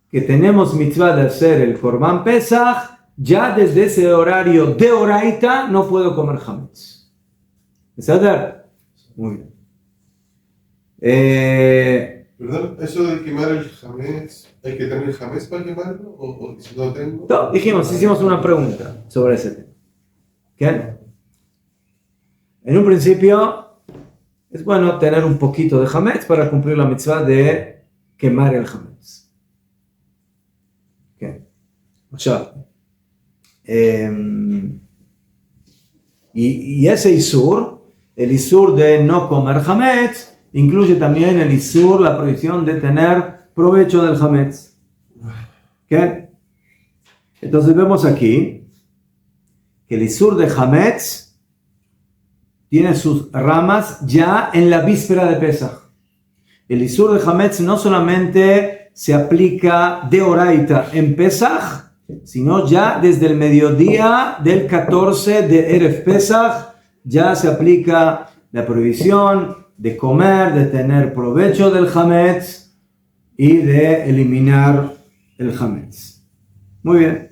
que tenemos mitzvah de hacer el Korban Pesach, ya desde ese horario de oraita no puedo comer hametz. ¿Está? Muy bien. Perdón, eso de quemar el hametz, ¿hay que tener hametz para quemarlo? ¿O si no tengo? No, hicimos una pregunta sobre ese tema. ¿Qué? En un principio, es bueno tener un poquito de hametz para cumplir la mitzvah de quemar el hametz. ¿Qué? O sea, y ese isur, el isur de no comer hametz, incluye también el isur, la prohibición de tener provecho del hametz. ¿Qué? Entonces vemos aquí que el isur de hametz tiene sus ramas ya en la víspera de Pesach. El isur de hametz no solamente se aplica de oraita en Pesach, sino ya desde el mediodía del 14 de Erev Pesach ya se aplica la prohibición de comer, de tener provecho del hametz y de eliminar el hametz. Muy bien.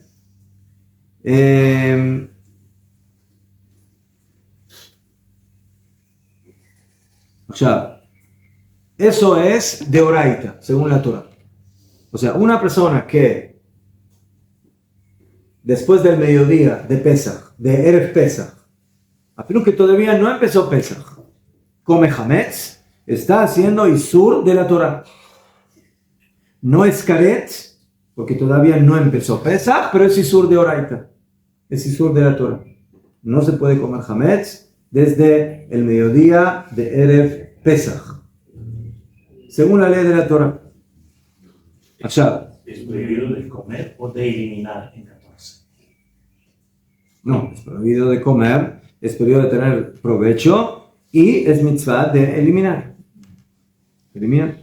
O sea, eso es de oraita, según la Torah. O sea, una persona que después del mediodía de Pesach, de Erev Pesach, a que todavía no empezó Pesach, come hametz, está haciendo isur de la Torah. No es karet, porque todavía no empezó Pesach, pero es isur de oraita, es isur de la Torah. No se puede comer hametz desde el mediodía de Erev Pesach, según la ley de la Torah. ¿Es prohibido de comer o de eliminar en 14? No, es prohibido de comer, es prohibido de tener provecho, y es mitzvah de eliminar. Eliminar.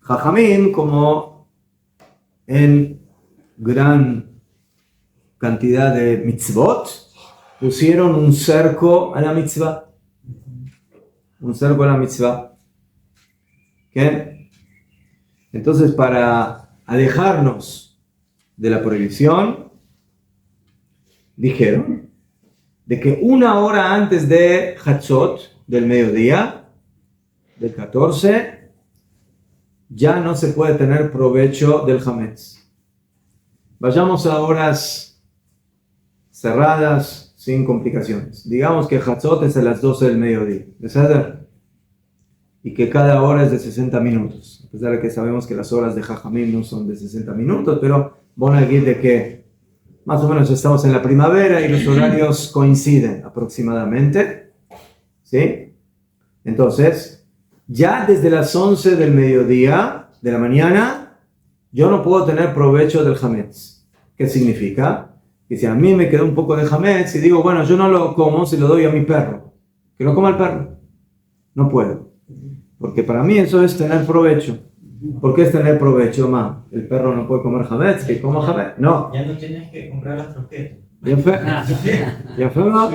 Jajamim, como en gran cantidad de mitzvot, pusieron un cerco a la mitzvah. Un cerco a la mitzvah. ¿Qué? Entonces, para alejarnos de la prohibición, dijeron de que una hora antes de Hatzot, del mediodía, del 14, ya no se puede tener provecho del hametz. Vayamos a horas cerradas, sin complicaciones. Digamos que Hatzot es a las 12 del mediodía, ¿verdad? Y que cada hora es de 60 minutos. A pesar de que sabemos que las horas de Jajamim no son de 60 minutos, pero van a decir de que más o menos estamos en la primavera y los horarios coinciden aproximadamente. ¿Sí? Entonces, ya desde las 11 del mediodía, de la mañana, yo no puedo tener provecho del hametz. ¿Qué significa? Que si a mí me quedó un poco de hametz y digo, bueno, yo no lo como, se lo doy a mi perro. Que lo coma el perro. No puedo. Porque para mí eso es tener provecho. ¿Por qué es tener provecho, ma? ¿El perro no puede comer hametz? ¿Que coma hametz? No. Ya no tienes que comprar las croquetas. ¿Ya fue, ma?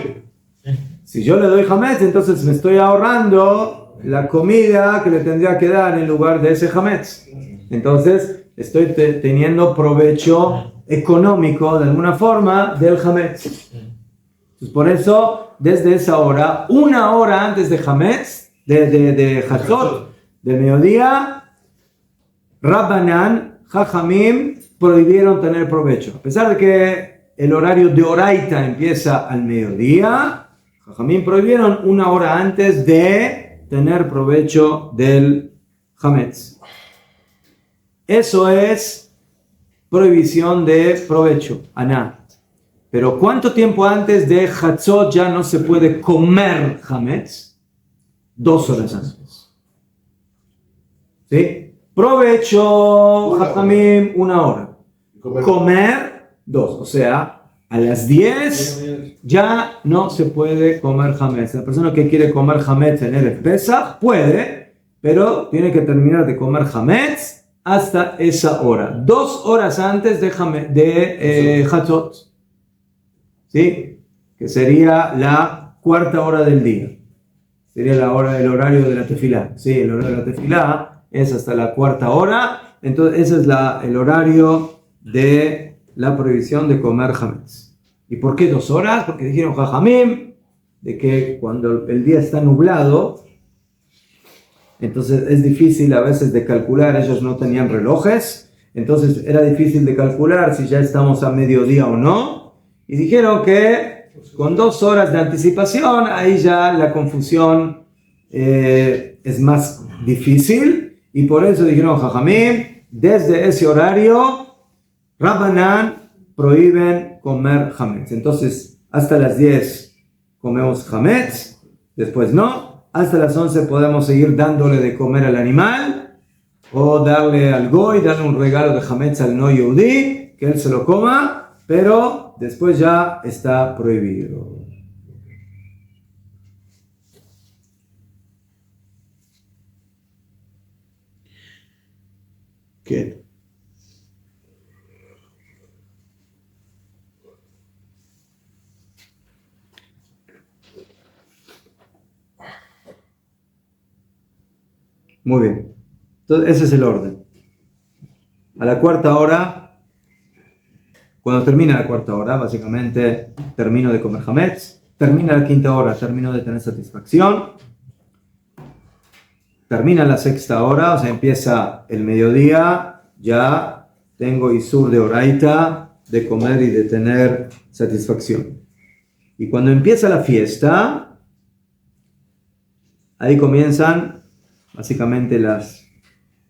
Si yo le doy hametz, entonces me estoy ahorrando la comida que le tendría que dar en lugar de ese hametz. Entonces, estoy teniendo provecho económico de alguna forma del hametz. Entonces, por eso, desde esa hora, una hora antes de hametz, de Hatzot, del mediodía, Rabbanan, Jajamim, prohibieron tener provecho. A pesar de que el horario de Oraita empieza al mediodía, Jajamim prohibieron una hora antes de tener provecho del hametz. Eso es prohibición de provecho, aná. Pero ¿cuánto tiempo antes de Hatzot ya no se puede comer hametz? 2 horas antes. ¿Sí? Provecho, Jajamim, 1 hora. Comer, 2. O sea, a las 10 ya no se puede comer hametz. La persona que quiere comer hametz en el Pesach puede, pero tiene que terminar de comer hametz hasta esa hora. 2 horas antes de Hatzot. ¿Sí? Que sería la 4ª hora del día. Sería el horario de la tefilá. Sí, el horario de la tefilá es hasta la 4ª hora. Entonces, ese es el horario de la prohibición de comer hametz. ¿Y por qué 2 horas? Porque dijeron Jajamim de que cuando el día está nublado, entonces es difícil a veces de calcular. Ellos no tenían relojes, entonces era difícil de calcular si ya estamos a mediodía o no. Y dijeron que con 2 horas de anticipación, ahí ya la confusión es más difícil. Y por eso dijeron Jajamim, desde ese horario, Rabbanan prohíben comer hametz. Entonces, hasta las 10 comemos hametz, después no. Hasta las 11 podemos seguir dándole de comer al animal, o darle al goy, darle un regalo de hametz al no yehudí, que él se lo coma, pero después ya está prohibido. ¿Qué? Muy bien. Entonces, ese es el orden. A la 4ª hora, cuando termina la 4ª hora, básicamente termino de comer hametz. Termina la 5ª hora, termino de tener satisfacción. Termina la 6ª hora, o sea, empieza el mediodía, ya tengo isur de oraita, de comer y de tener satisfacción. Y cuando empieza la fiesta, ahí comienzan básicamente las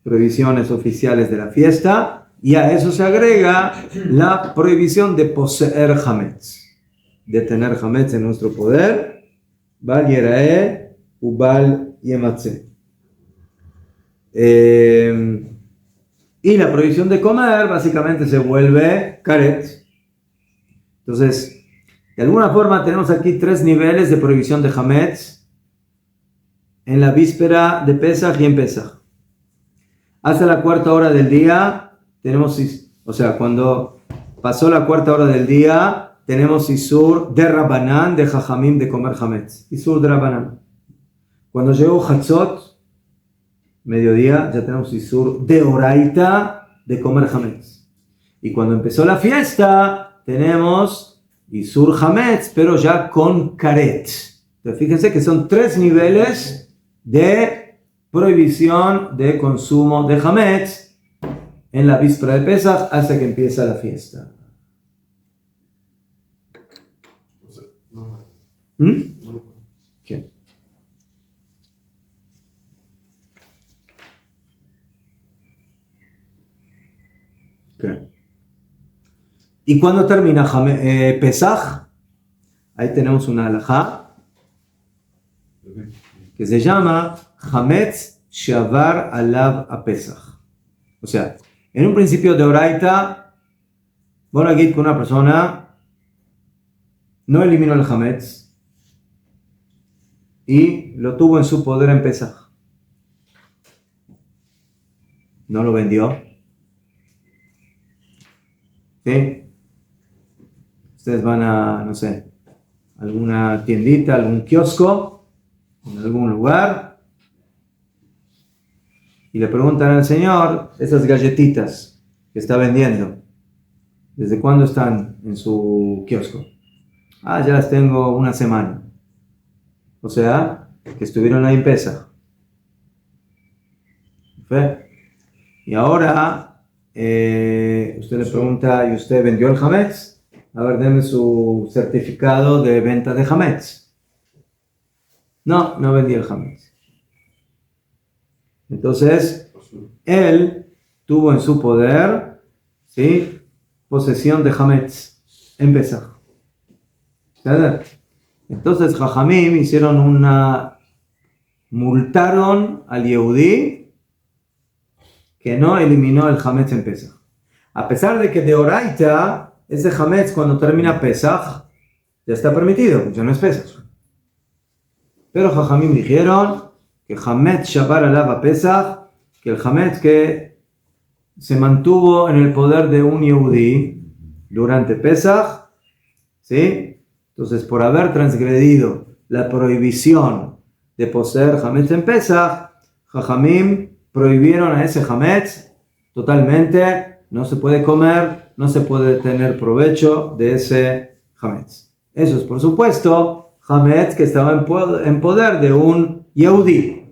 prohibiciones oficiales de la fiesta, y a eso se agrega la prohibición de poseer hametz, de tener hametz en nuestro poder, bal yerae u bal yematze. Y la prohibición de comer básicamente se vuelve karet. Entonces, de alguna forma tenemos aquí 3 niveles de prohibición de hametz en la víspera de Pesach y en Pesach. Hasta la 4ª hora del día tenemos, o sea, cuando pasó la 4ª hora del día, tenemos isur de Rabbanan, de Jajamim, de comer hametz. Isur de Rabbanan. Cuando llegó Hatzot, mediodía, ya tenemos isur de Oraita, de comer hametz. Y cuando empezó la fiesta, tenemos isur hametz, pero ya con karet. Entonces, fíjense que son 3 niveles de prohibición de consumo de hametz en la víspera de Pesach hasta que empieza la fiesta. ¿Qué? ¿Qué? Y cuando termina Pesach, ahí tenemos una halajá que se llama Hametz Shavar Alav a Pesach. O sea, en un principio de Oraita, bueno, aquí que una persona no eliminó el Hametz, y lo tuvo en su poder en Pesaj. No lo vendió. ¿Sí? Ustedes van a, no sé, alguna tiendita, algún kiosco, en algún lugar, y le preguntan al señor, esas galletitas que está vendiendo, ¿desde cuándo están en su kiosco? Ya las tengo una semana. O sea, que estuvieron ahí en Pesaj. Y ahora, usted le pregunta, ¿y usted vendió el Hametz? A ver, denme su certificado de venta de Hametz. No, no vendí el Hametz. Entonces, él tuvo en su poder, ¿sí?, posesión de Hametz en Pesaj. Entonces, Jajamim multaron al Yehudí que no eliminó el Hametz en Pesaj. A pesar de que de Oraita, ese Hametz cuando termina Pesaj, ya está permitido, ya no es Pesaj. Pero Jajamim dijeron que Hametz Shabar Alaba Pesaj, que el Hametz que se mantuvo en el poder de un Yehudí durante Pesaj, ¿sí? Entonces, por haber transgredido la prohibición de poseer Hametz en Pesaj, Jajamim prohibieron a ese Hametz totalmente, no se puede comer, no se puede tener provecho de ese Hametz. Eso es, por supuesto, Hametz que estaba en poder de un Yehudí.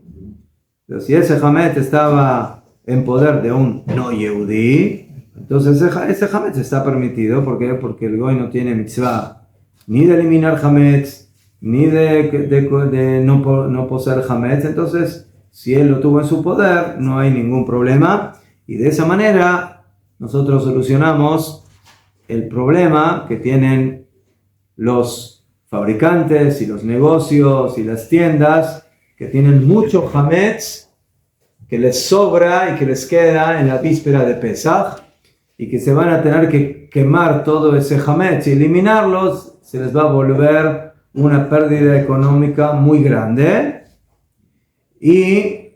Pero si ese Hametz estaba en poder de un no Yehudí, entonces ese Hametz está permitido. ¿Por qué? Porque el Goy no tiene mitzvah ni de eliminar Hametz, ni de no poseer Hametz. Entonces, si él lo tuvo en su poder, no hay ningún problema. Y de esa manera, nosotros solucionamos el problema que tienen los fabricantes y los negocios y las tiendas, que tienen mucho Hametz, que les sobra y que les queda en la víspera de Pesaj, y que se van a tener que quemar todo ese Hametz y eliminarlos. Se les va a volver una pérdida económica muy grande. Y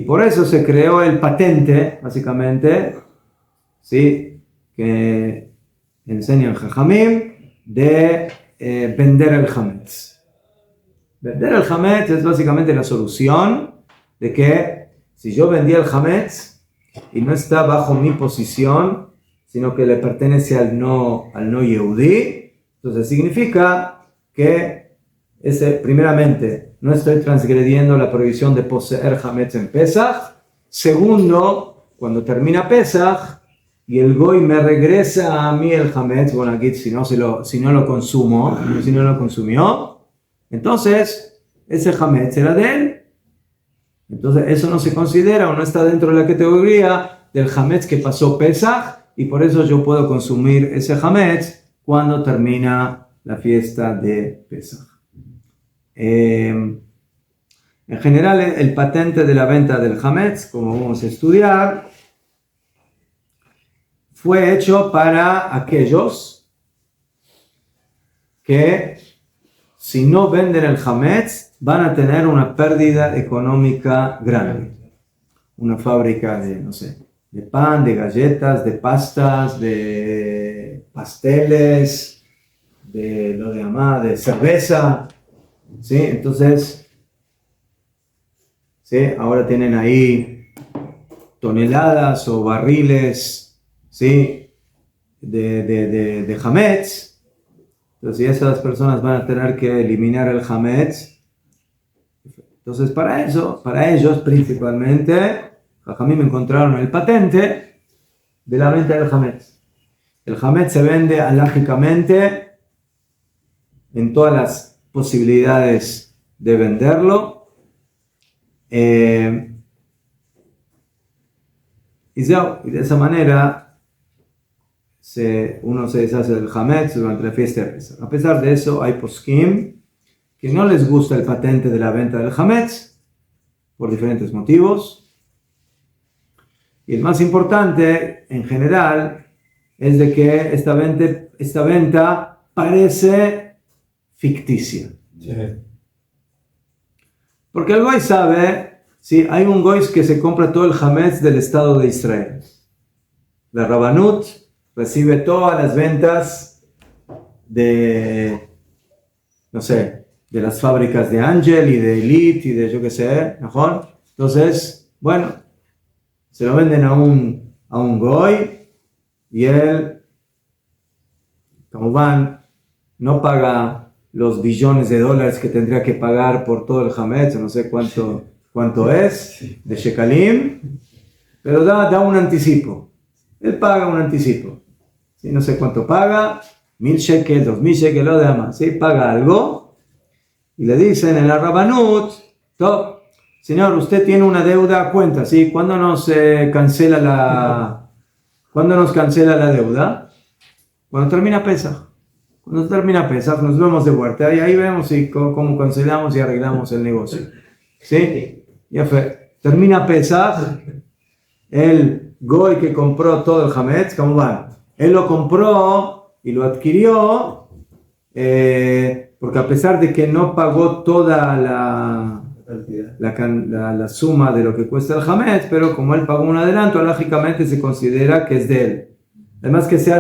por eso se creó el patente, básicamente, ¿sí?, que enseñan Jajamim, de vender el Hametz. Vender el Hametz es básicamente la solución de que si yo vendía el Hametz y no está bajo mi posición, sino que le pertenece al no Yehudí, entonces significa que primeramente no estoy transgrediendo la prohibición de poseer Hametz en Pesaj. Segundo, cuando termina Pesaj y el Goy me regresa a mí el Hametz, bueno, aquí si no lo consumió, entonces ese Hametz era de él. Entonces eso no se considera o no está dentro de la categoría del Hametz que pasó Pesaj, y por eso yo puedo consumir ese Hametz cuando termina la fiesta de Pesaj. En general, el patente de la venta del Hametz, como vamos a estudiar, fue hecho para aquellos que, si no venden el Hametz, van a tener una pérdida económica grande. Una fábrica de, no sé, de pan, de galletas, de pastas, de pasteles, de cerveza, ¿sí? Entonces, ¿sí?, ahora tienen ahí toneladas o barriles, ¿sí?, de Hametz. Entonces, si esas personas van a tener que eliminar el Hametz, entonces para ellos principalmente, Jajamim encontraron el patente de la venta del Hametz. El Hametz se vende alágicamente en todas las posibilidades de venderlo. Y de esa manera uno se deshace del Hametz durante la fiesta de Pesach. A pesar de eso, hay poskim que no les gusta el patente de la venta del Hametz por diferentes motivos. Y el más importante, en general, es de que esta venta parece ficticia. Porque el goy sabe, ¿sí? Hay un goy que se compra todo el hametz del Estado de Israel. La Rabanut recibe todas las ventas de, no sé, de las fábricas de Angel y de Elite y de yo qué sé, ¿no? Entonces, bueno, se lo venden a un goy y él, como van, no paga los billones de dólares que tendría que pagar por todo el hametz, no sé cuánto es, de shekalim, pero da un anticipo. Él paga un anticipo. ¿Sí? No sé cuánto paga, 1,000 shekels, 2,000 shekels, lo demás. ¿Sí? Paga algo y le dicen en la Rabanut, señor, usted tiene una deuda a cuenta, ¿sí? ¿Cuándo nos cancela la deuda? Cuando termina Pesaj. Cuando termina Pesaj nos vemos de vuelta y ahí vemos cómo cancelamos y arreglamos el negocio. ¿Sí? Ya fue. Termina Pesaj, el goy que compró todo el hametz, ¿cómo van? Él lo compró y lo adquirió porque a pesar de que no pagó toda la suma de lo que cuesta el hametz, pero como él pagó un adelanto, lógicamente se considera que es de él. Además que se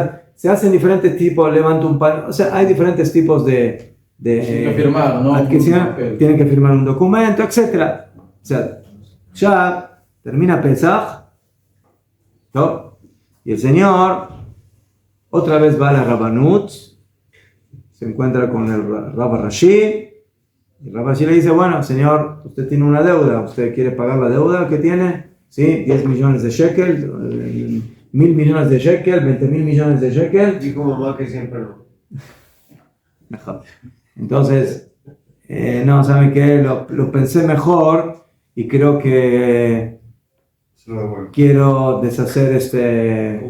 hacen diferentes tipos, levanta un pan, o sea, hay diferentes tipos de tienen que firmar, ¿no? Adquisición, tienen que firmar un documento, etc. O sea, ya termina Pesaj, ¿no? Y el señor otra vez va a la Rabanut, se encuentra con el Rabba Rashi, y el Rabba Rashi le dice, bueno, señor, usted tiene una deuda, ¿usted quiere pagar la deuda que tiene? Sí, 10 millones de shekels, 1,000 millones de shekels, 20,000 millones de shekels. Dijo mamá que siempre no. Mejor. Entonces, no, ¿saben qué? Lo pensé mejor y creo que quiero deshacer este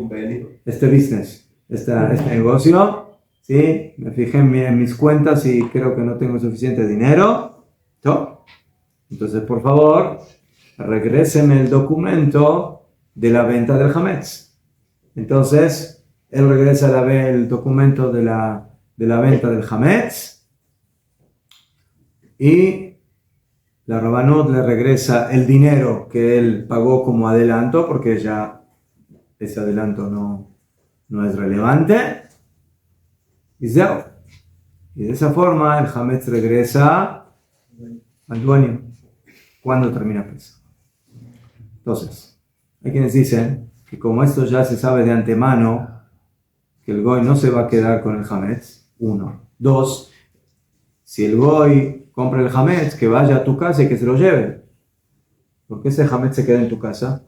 business, este negocio. ¿Sí? Me fijé en mis cuentas y creo que no tengo suficiente dinero. ¿No? Entonces, por favor, regréseme el documento de la venta del hametz. Entonces, él regresa el documento de la venta del hametz y la Rabanut le regresa el dinero que él pagó como adelanto, porque ya ese adelanto no es relevante. Y de esa forma el hametz regresa al dueño cuando termina Pesaj. Entonces, hay quienes dicen que como esto ya se sabe de antemano, que el goy no se va a quedar con el hametz, 1. 2, si el goy compra el hametz, que vaya a tu casa y que se lo lleve. ¿Por qué ese hametz se queda en tu casa?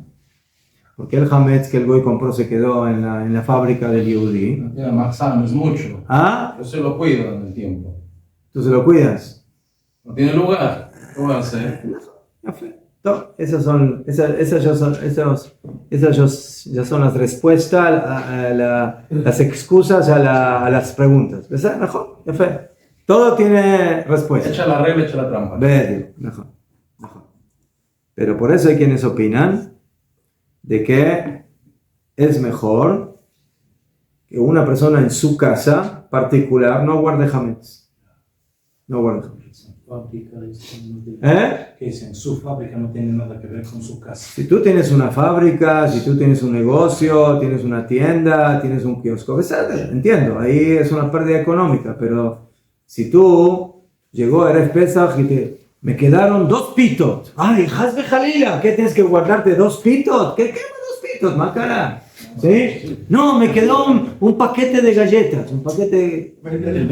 Porque el hametz que el goy compró se quedó en la fábrica del Yehudi. No tiene más sano, es mucho. ¿Ah? Yo se lo cuido en el tiempo. ¿Tú se lo cuidas? No tiene lugar. ¿Cómo va a ser? Esas ya son las respuestas, las excusas a las preguntas. Mejor, ya fue. Todo tiene respuesta. Echa la regla, echa la trampa. Mejor. Pero por eso hay quienes opinan de que es mejor que una persona en su casa particular no guarde hametz. No guarde hametz. Que en su fábrica no tiene nada que ver con su casa. Si tú tienes una fábrica, si tú tienes un negocio, tienes una tienda, tienes un kiosco, entiendo, ahí es una pérdida económica, pero si tú llegó Erev Pesaj y me quedaron 2 pitot, ay, Hazbe Jalila, ¿qué tienes que guardarte 2 pitot? ¿Qué 2 pitot, macara? ¿Sí? No, me quedó un paquete de galletas, un paquete En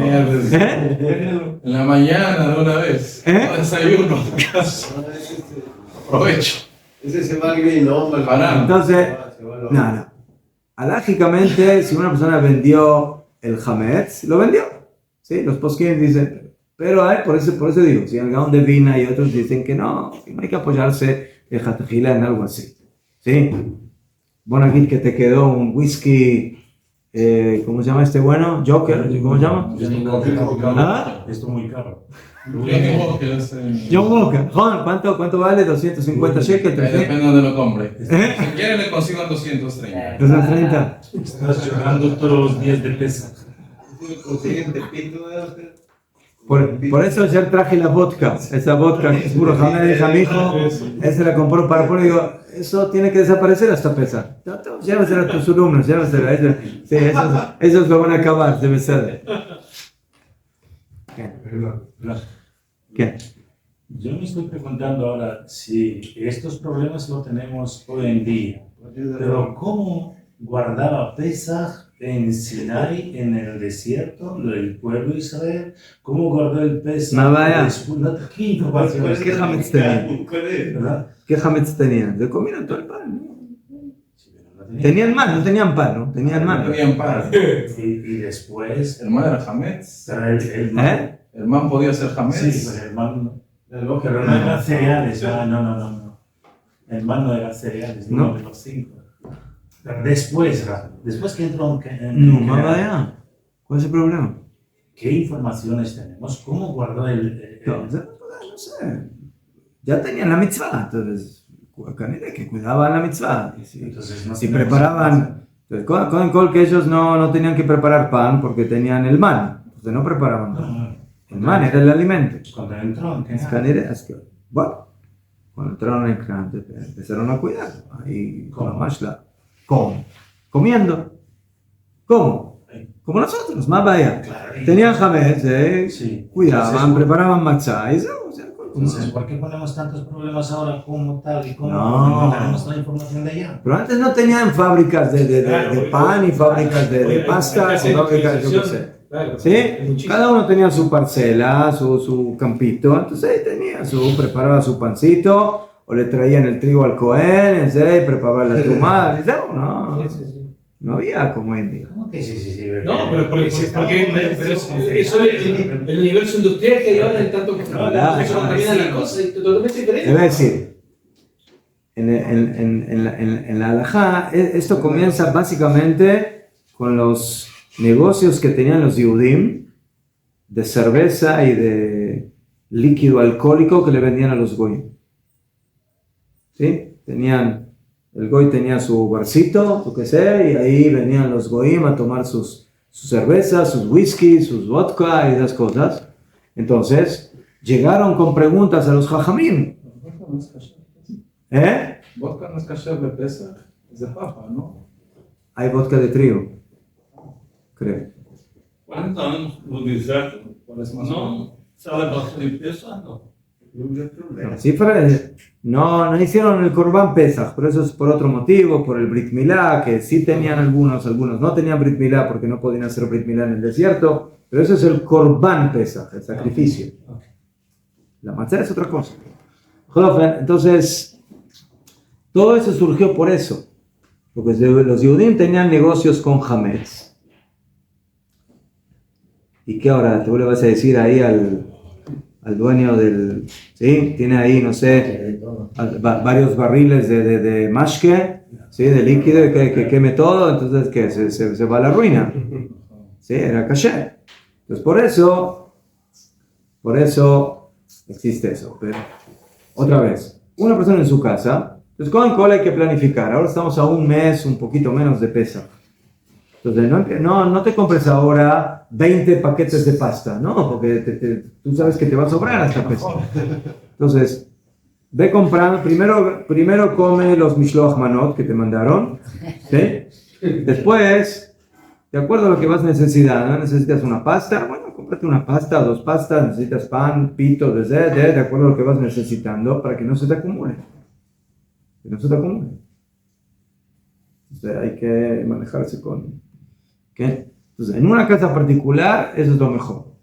la mañana de una vez. Desayuno. Aprovecho. Ese se va bien, no, entonces, no. Alágicamente, si una persona vendió el hametz, lo vendió. ¿Sí? Los poskim dicen, pero por eso digo, si el Gaon de Vina y otros dicen que no hay que apoyarse el Hatjila en algo así. ¿Sí? Bueno, aquí que te quedó un whisky, ¿cómo se llama este bueno? Joker, ¿cómo se llama? ¿Ah? Esto es muy caro. John Walker. Juan, ¿cuánto vale? 250 shekels. Depende de donde lo compre. Si quiere le consigo 230. 230. Estás llorando todos los días de Pesaj. ¿Consiguen de pito de usted? Por eso ayer traje la vodka. Esa vodka que es puro jamés a mi hijo. Ese la compró para poner. Digo, eso tiene que desaparecer hasta pesar. Llévasela a tus alumnos, llévasela. Sí, esos lo van a acabar, debe ser. ¿Qué? Yo me estoy preguntando ahora si estos problemas los tenemos hoy en día, pero ¿cómo guardaba Pesaj en Sinai, en el desierto, del pueblo de Israel? ¿Cómo guardó el Pesaj? ¿Qué información? ¿Qué hametz tenían? ¿Verdad? ¿Qué hametz tenían? Se comieron todo el pan. Tenían man, no tenían pan, ¿no? Tenían man. No tenían pan. Y después... El man era hametz. El man podía ser hametz. Sí, pero el man... Pero no eran cereales, no. El man no era cereales, no de los 5. Después que entró No, más allá. ¿Cuál es el problema? ¿Qué informaciones tenemos? ¿Cómo guardó No sé. Ya tenían la mitzvah, entonces, que cuidaban la mitzvah. Si preparaban, entonces, con que ellos no tenían que preparar pan porque tenían el man, entonces no preparaban pan. El man era el alimento. Cuando entró, bueno, cuando entraron en Canaan, empezaron a cuidar. Ahí con la mashla. ¿Cómo? Comiendo. ¿Cómo? Como nosotros, más vaya. Tenían hametz, cuidaban, preparaban matzah. Entonces, ¿por qué ponemos tantos problemas ahora como tal y como no tenemos toda la información de allá? Pero antes no tenían fábricas de pan y fábricas de pastas y fábricas de yo qué sé. ¿Sí? Cada uno tenía su parcela, su campito, entonces ahí tenía preparaba su pancito, o le traían el trigo al Cohen, preparaba la tumada, no había como hoy en día. ¿Cómo que sí? No, porque eso es el universo industrial que hay ahora en tanto que eso contamina la cosa, es totalmente diferente. Es decir, en la halajá, esto comienza básicamente con los negocios que tenían los Yehudim de cerveza y de líquido alcohólico que le vendían a los goyim. ¿Sí? El goy tenía su barcito, yo qué sé, y ahí venían los goyim a tomar sus cervezas, sus whisky, sus vodka y esas cosas. Entonces, llegaron con preguntas a los jajamim. Vodka no es kasher de Pesach, es de papa, ¿no? Hay vodka de trigo. Creo. 40 años no deserto. No, ¿sabe bastante de Pesach? No. No hicieron el Korban Pesach, pero eso es por otro motivo, por el Brit Milá, que sí tenían algunos no tenían Brit Milá porque no podían hacer Brit Milá en el desierto, pero eso es el Korban Pesach, el sacrificio. La matzah es otra cosa. Entonces, todo eso surgió por eso, porque los Yehudim tenían negocios con hametz. ¿Y qué ahora? ¿Te le vas a decir ahí al dueño del... ¿Sí? Tiene ahí, no sé, varios barriles de mashke, ¿sí? De líquido, que queme todo, entonces ¿qué? Se va a la ruina. ¿Sí? Era caché. Entonces por eso existe eso. Pero, otra vez, una persona en su casa, entonces con cola hay que planificar. Ahora estamos a un mes, un poquito menos de Pesach. Entonces, no te compres ahora 20 paquetes de pasta, ¿no? Porque tú sabes que te va a sobrar hasta Pesach. Entonces, ve comprando, primero come los Mishloach Manot que te mandaron, ¿sí? Después, de acuerdo a lo que vas a necesitar, ¿no? Necesitas una pasta, bueno, cómprate una pasta, 2 pastas, necesitas pan, pito, de acuerdo a lo que vas necesitando para que no se te acumule. Entonces, hay que manejarse con... ¿Okay? Entonces, en una casa particular, eso es lo mejor.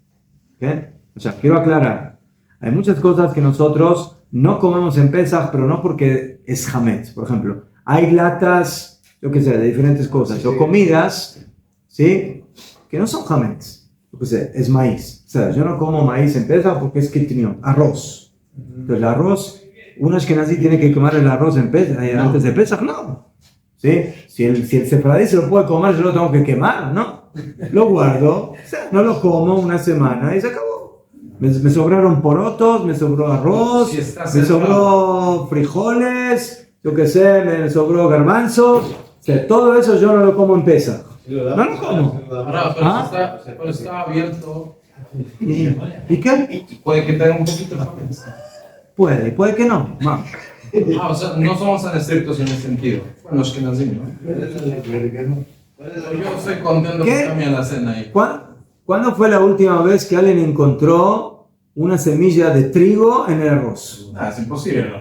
¿Okay? O sea, quiero aclarar. Hay muchas cosas que nosotros no comemos en Pesach, pero no porque es hametz. Por ejemplo, hay latas, yo qué sé, de diferentes cosas, o comidas, ¿sí? Que no son hametz. Yo qué sé, es maíz. O sea, yo no como maíz en Pesach porque es kitnion, arroz. Entonces, el arroz, un ashkenazí tiene que comer el arroz en Pesach, antes de Pesach, no. ¿Sí? Si el sefaradí se lo puede comer, yo lo tengo que quemar, ¿no? Lo guardo, no lo como una semana y se acabó. Me sobraron porotos, me sobró arroz, me sobró frijoles, yo qué sé, me sobró garbanzos. O sea, todo eso yo no lo como en Pesach. No lo como. Pero está abierto ¿Y qué? Puede que tenga un poquito de hametz. Puede, y puede que no. No. O sea, no somos tan estrictos en ese sentido. Bueno, los que nacimos, ¿no? Yo estoy contento ¿Qué? que cambie la cena ahí. ¿Cuándo fue la última vez que alguien encontró una semilla de trigo en el arroz? Es imposible.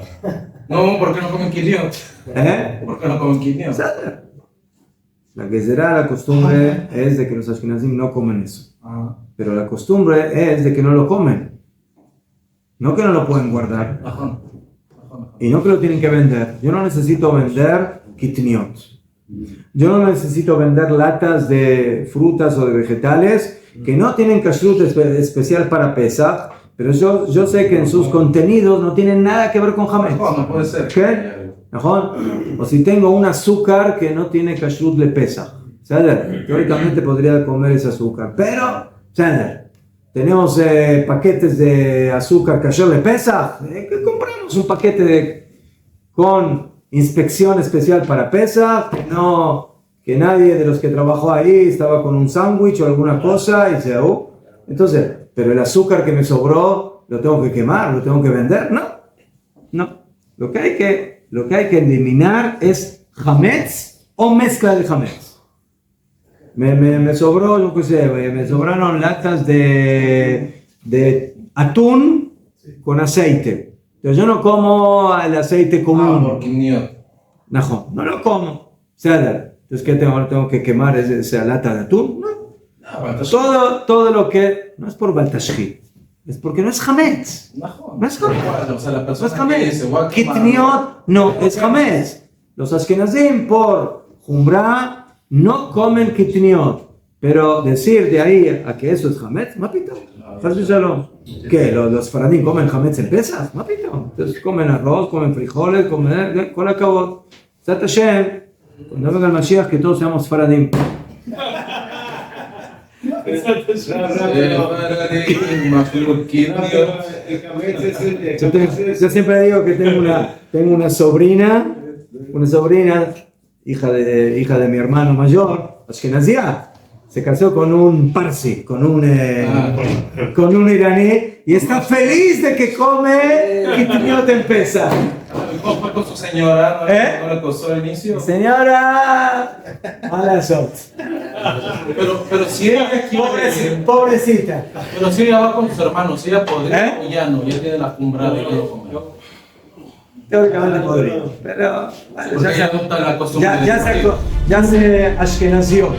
No, ¿por qué no comen quiniot? ¿Por qué no comen quiniot? La que será la costumbre es de que los ashkenazim no comen eso. Pero la costumbre es de que no lo comen. No que no lo pueden guardar. Y no que lo tienen que vender. Yo no necesito vender kitniot. Yo no necesito vender latas de frutas o de vegetales que no tienen kashrut especial para Pesach, pero yo sé que en sus contenidos no tienen nada que ver con hametz. No puede ser. ¿Qué? O si tengo un azúcar que no tiene kashrut le Pesach. Teóricamente podría comer ese azúcar, pero tenemos paquetes de azúcar kasher le Pesach. Compramos un paquete con inspección especial para Pesach, que nadie de los que trabajó ahí estaba con un sándwich o alguna cosa y se entonces, pero el azúcar que me sobró lo tengo que quemar, lo tengo que vender, no. Lo que hay que eliminar es hametz o mezcla de hametz. Me sobró, yo qué sé, me sobraron latas de atún con aceite. Entonces yo no como el aceite común. No lo como. Entonces, ¿qué tengo que quemar esa lata de atún? No. Todo lo que... No es por Baltashrit. Es porque no es hametz. No es hametz. O sea, la No persona es hametz. que Kitniot no es hametz. Los ashkenazim por Jumra no comen kitniot. Pero decir de ahí a que eso es hametz, mapito. ¿Qué? ¿Los faradim comen hametz en Pesach? Mapito. Entonces comen arroz, comen frijoles, comen... Con acabó. Zat Hashem, cuando venga el Mashiach, que todos seamos faradim. Yo siempre digo que tengo una sobrina, hija de mi hermano mayor, ashkenazía. Se casó con un parsi, con un iraní, y está feliz de que come kitniot en Pesach. ¿Cómo fue con su señora? ¿No le costó el inicio? Señora, mala shot. Pero si ella quiere... Pobrecita. Pero si ella va con sus hermanos, ella podría o ya no, ya tiene la cumbra de que comer. Teóricamente podría, pero bueno, ya se ashkenazió.